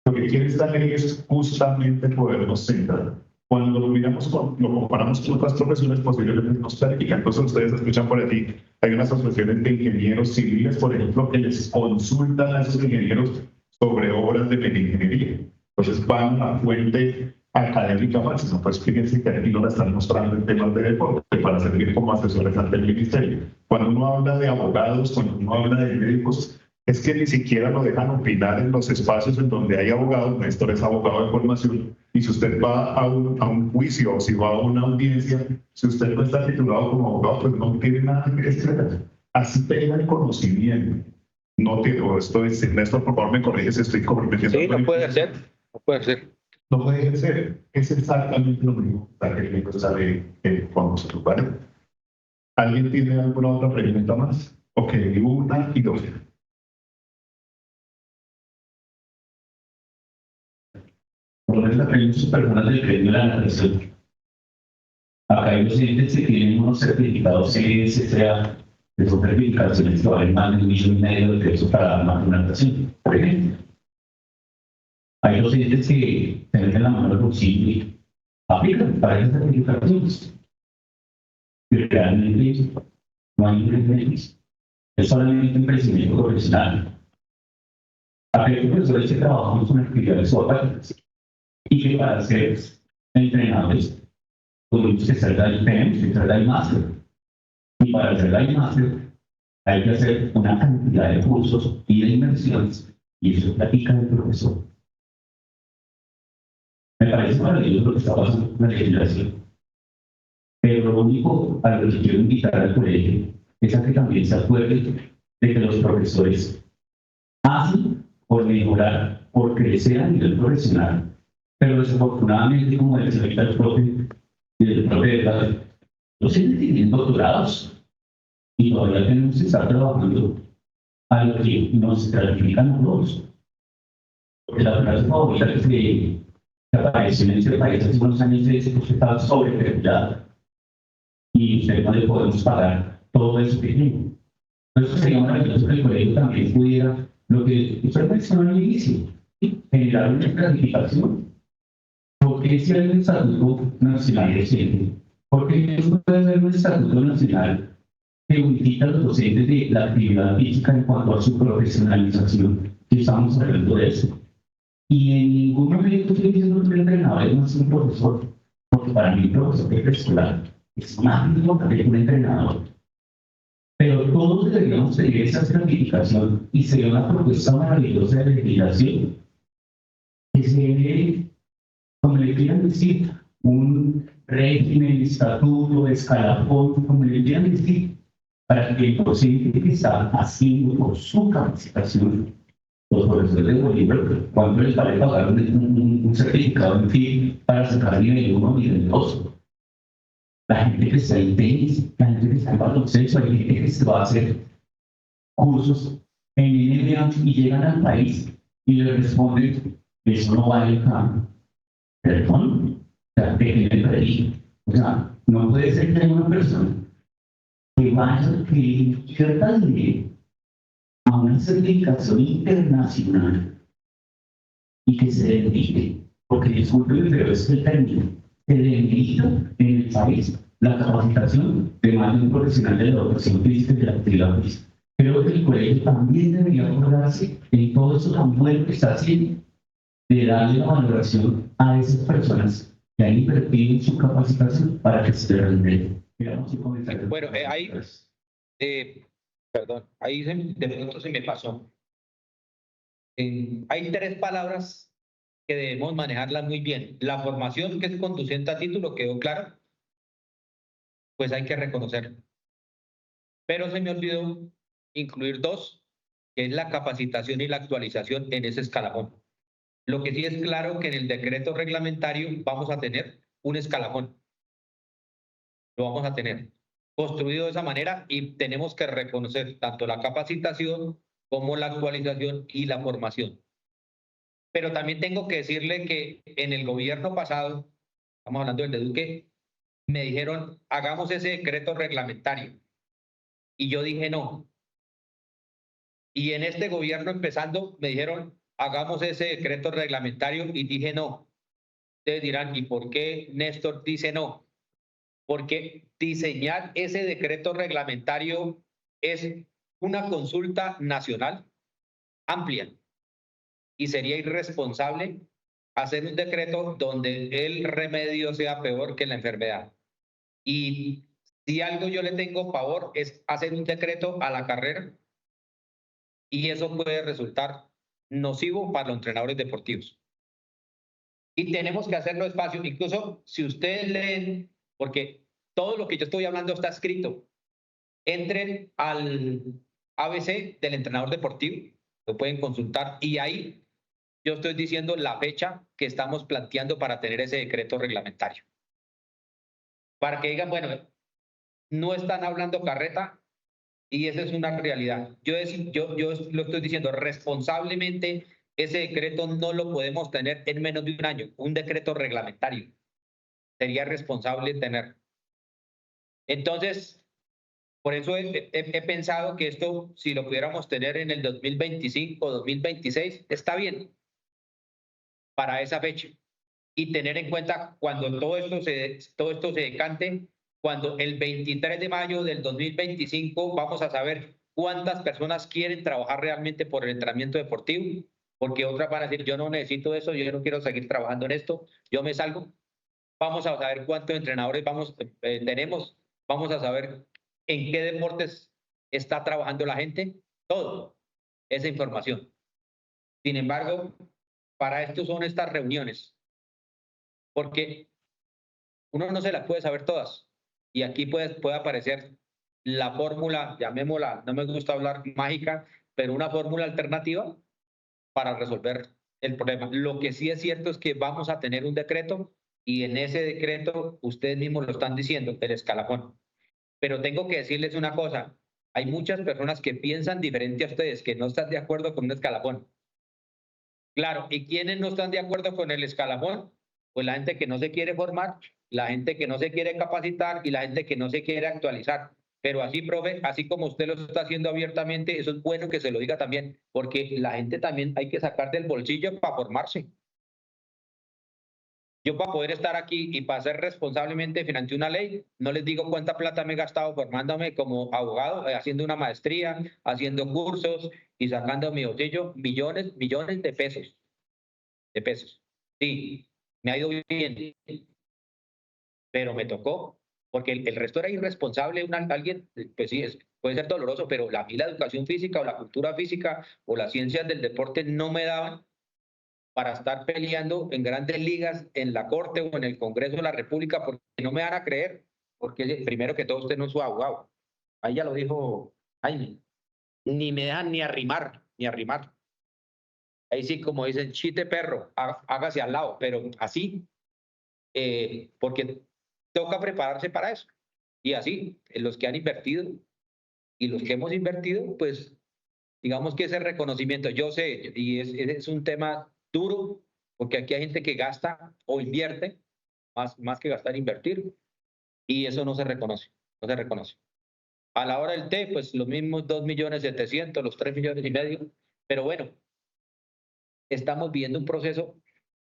Lo que quiere esta ley es justamente podernos centrar. Cuando lo miramos, lo comparamos con otras profesiones, posiblemente nos clarifica. Entonces ustedes escuchan por aquí, hay unas asociaciones de ingenieros civiles, por ejemplo, que les consultan a esos ingenieros sobre obras de ingeniería. Entonces van a la fuente académica máxima. Pues fíjense que aquí nos la están mostrando en temas de deporte para servir como asesores ante el ministerio. Cuando uno habla de abogados, cuando uno habla de médicos, es que ni siquiera lo dejan opinar en los espacios en donde hay abogados. Néstor es abogado de formación, y si usted va a un juicio o si va a una audiencia, si usted no está titulado como abogado, pues no tiene nada que decir. Así tenga el conocimiento. No tiene, esto es, Néstor, por favor me corrige si estoy comprometiendo. Sí, no puede ser, no puede ser. No puede ser, es exactamente lo mismo que esta ley con nosotros, ¿vale? ¿Alguien tiene alguna otra pregunta más? Ok, una y dos. Por ejemplo, hay muchas personas del gremio de la natación. Acá hay docentes que tienen unos certificados CSA, que son certificaciones que valen más de $1,500,000 de pesos para dar más natación, por ejemplo. Hay docentes que se meten la mano al bolsillo y aplican para esas certificaciones. Y realmente no hay un beneficio. Es solamente un crecimiento profesional. Aquellos profesores que trabajan con actividades subacuáticas y que para ser entrenadores tenemos que ser del máster. Y para hacer del máster hay que hacer una cantidad de cursos y de inversiones, y eso platica el profesor. Me parece maravilloso lo que está pasando con la legislación. Pero lo único a lo que quiero invitar al colegio es a que también se acuerden de que los profesores hacen por mejorar, por crecer a nivel profesional. Pero desafortunadamente, como decía ahorita el profe de la, los siguen teniendo doctorados y todavía tenemos que estar trabajando a lo que nos gratifican a todos. Porque la frase favorita que apareció en este país hace unos años es que usted estaba sobreregulado y usted no le podemos pagar todo eso que tiene. Entonces sería maravilloso que el colegio también pudiera, lo que usted mencionó al inicio, generar una gratificación. Porque si hay un estatuto nacional reciente, porque no puede haber un estatuto nacional que unifica a los docentes de la actividad física en cuanto a su profesionalización, que estamos hablando de eso. Y en ningún momento estoy diciendo que el entrenador es más un profesor, porque para mí el profesor de preescolar es más importante que un entrenador. Pero todos deberíamos tener esa certificación y sería una propuesta maravillosa de legislación que se, como le quieran decir, un régimen, estatuto, escalafón, como le quieran decir, para que el docente que está haciendo por su capacitación, los profesores de Bolívar, cuando les vale pagar un certificado en fin para sacar nivel 1 nivel 2. La gente que está en tenis, la gente que está en baloncesto, hay gente que se va a hacer cursos en NBA y llegan al país y le responden, eso no vale el cambio. Perdón, o sea, que el peligro. O sea, no puede ser que haya una persona que vaya, que invierta dinero a una certificación internacional y que se dedique, porque disculpen, pero es el término, se dedica en el país la capacitación de más de un profesional de la educación física y de la actividad física. Creo que el colegio también debería acordarse en todo eso tan bueno que está haciendo, de darle la valoración a esas personas que han invertido en su capacitación para que se realmente. Bueno, perdón, ahí de pronto se me pasó. Hay tres palabras que debemos manejarlas muy bien. La formación, que es conducente a título, quedó claro, pues hay que reconocerlo. Pero se me olvidó incluir dos, que es la capacitación y la actualización en ese escalafón. Lo que sí es claro que en el decreto reglamentario vamos a tener un escalafón. Lo vamos a tener construido de esa manera y tenemos que reconocer tanto la capacitación como la actualización y la formación. Pero también tengo que decirle que en el gobierno pasado, estamos hablando del de Duque, me dijeron, hagamos ese decreto reglamentario. Y yo dije no. Y en este gobierno empezando, me dijeron, hagamos ese decreto reglamentario y dije no. Ustedes dirán, ¿y por qué Néstor dice no? Porque diseñar ese decreto reglamentario es una consulta nacional amplia y sería irresponsable hacer un decreto donde el remedio sea peor que la enfermedad. Y si algo yo le tengo favor es hacer un decreto a la carrera y eso puede resultar nocivo para los entrenadores deportivos. Y tenemos que hacerlo despacio, incluso si ustedes leen, porque todo lo que yo estoy hablando está escrito, entren al ABC del entrenador deportivo, lo pueden consultar y ahí yo estoy diciendo la fecha que estamos planteando para tener ese decreto reglamentario. Para que digan, bueno, no están hablando carreta y esa es una realidad. Yo lo estoy diciendo responsablemente, ese decreto no lo podemos tener en menos de un año, un decreto reglamentario. Sería responsable tener. Entonces, por eso he pensado que esto, si lo pudiéramos tener en el 2025 o 2026, está bien para esa fecha. Y tener en cuenta cuando todo esto se decante, cuando el 23 de mayo del 2025 vamos a saber cuántas personas quieren trabajar realmente por el entrenamiento deportivo, porque otras van a decir, yo no necesito eso, yo no quiero seguir trabajando en esto, yo me salgo. Vamos a saber cuántos entrenadores tenemos, vamos a saber en qué deportes está trabajando la gente, todo esa información. Sin embargo, para esto son estas reuniones, porque uno no se las puede saber todas. Y aquí puede aparecer la fórmula, llamémosla, no me gusta hablar mágica, pero una fórmula alternativa para resolver el problema. Lo que sí es cierto es que vamos a tener un decreto y en ese decreto ustedes mismos lo están diciendo, el escalafón. Pero tengo que decirles una cosa, hay muchas personas que piensan diferente a ustedes, que no están de acuerdo con un escalafón. Claro, ¿y quiénes no están de acuerdo con el escalafón? Pues la gente que no se quiere formar, la gente que no se quiere capacitar y la gente que no se quiere actualizar. Pero así, profe, así como usted lo está haciendo abiertamente, eso es bueno que se lo diga también, porque la gente también hay que sacar del bolsillo para formarse. Yo para poder estar aquí y para ser responsablemente frente a una ley, no les digo cuánta plata me he gastado formándome como abogado, haciendo una maestría, haciendo cursos y sacando mi bolsillo millones de pesos. Sí, me ha ido bien, pero me tocó, porque el resto era irresponsable, alguien, pues sí, puede ser doloroso, pero a mí la educación física o la cultura física o las ciencias del deporte no me daban para estar peleando en grandes ligas, en la Corte o en el Congreso de la República, porque no me van a creer, porque primero que todo usted no es su abogado. Ahí ya lo dijo Jaime, ni me dejan ni arrimar. Ahí sí, como dicen, chite perro, hágase al lado, pero así, porque toca prepararse para eso. Y así, los que han invertido y los que hemos invertido, pues digamos que ese reconocimiento, yo sé, y es un tema duro, porque aquí hay gente que gasta o invierte, más que gastar, invertir, y eso no se reconoce. A la hora del té, pues los mismos 2.700.000, los 3,5 millones, pero bueno, estamos viviendo un proceso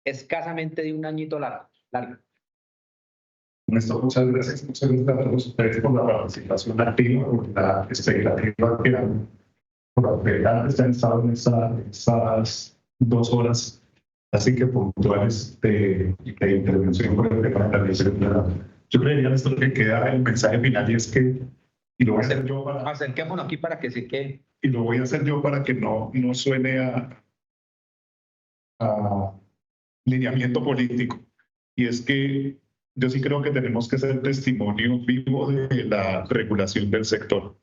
escasamente de un añito largo. Néstor, muchas gracias a todos ustedes por la participación activa, por la expectativa que han, por la que han estado en estas 2 horas, así que puntuales de intervención por el tema de la ley. Yo creería, Néstor, que queda el mensaje final y es que, y lo voy a hacer yo para... Acerquémonos aquí para que se quede. Y lo voy a hacer yo para que no suene a lineamiento político. Y es que yo sí creo que tenemos que ser testimonio vivo de la regulación del sector.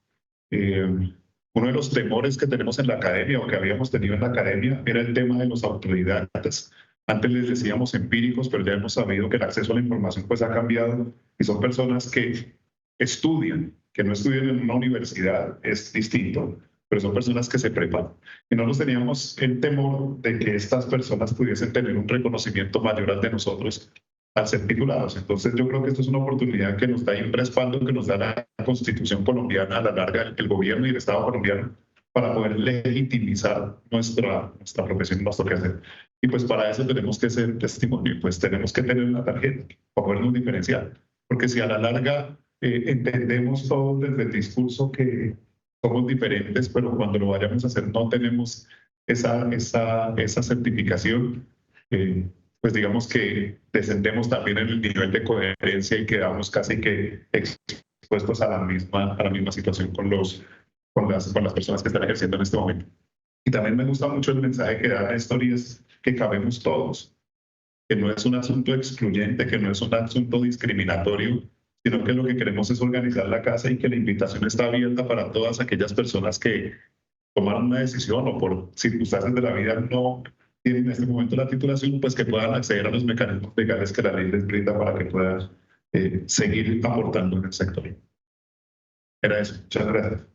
Uno de los temores que tenemos en la academia o que habíamos tenido en la academia era el tema de los autodidactas. antes les decíamos empíricos, pero ya hemos sabido que el acceso a la información pues ha cambiado y son personas que estudian, que no estudian en una universidad, es distinto, pero son personas que se preparan. Y no nos teníamos el temor de que estas personas pudiesen tener un reconocimiento mayor al de nosotros al ser titulados. Entonces yo creo que esto es una oportunidad que nos da un respaldo que nos da la Constitución colombiana, a la larga el gobierno y el Estado colombiano, para poder legitimizar nuestra profesión, nuestro quehacer. Y pues para eso tenemos que ser testimonio, pues tenemos que tener una tarjeta para podernos diferenciar. Porque si a la larga entendemos todos desde el discurso que somos diferentes, pero cuando lo vayamos a hacer no tenemos esa certificación, pues digamos que descendemos también en el nivel de coherencia y quedamos casi que expuestos a la misma situación con las personas que están ejerciendo en este momento. Y también me gusta mucho el mensaje que da Néstor, y es que cabemos todos, que no es un asunto excluyente, que no es un asunto discriminatorio, sino que lo que queremos es organizar la casa y que la invitación está abierta para todas aquellas personas que tomaron una decisión o por circunstancias de la vida no tienen en este momento la titulación, pues que puedan acceder a los mecanismos legales que la ley les brinda para que puedan seguir aportando en el sector. Era eso. Muchas gracias.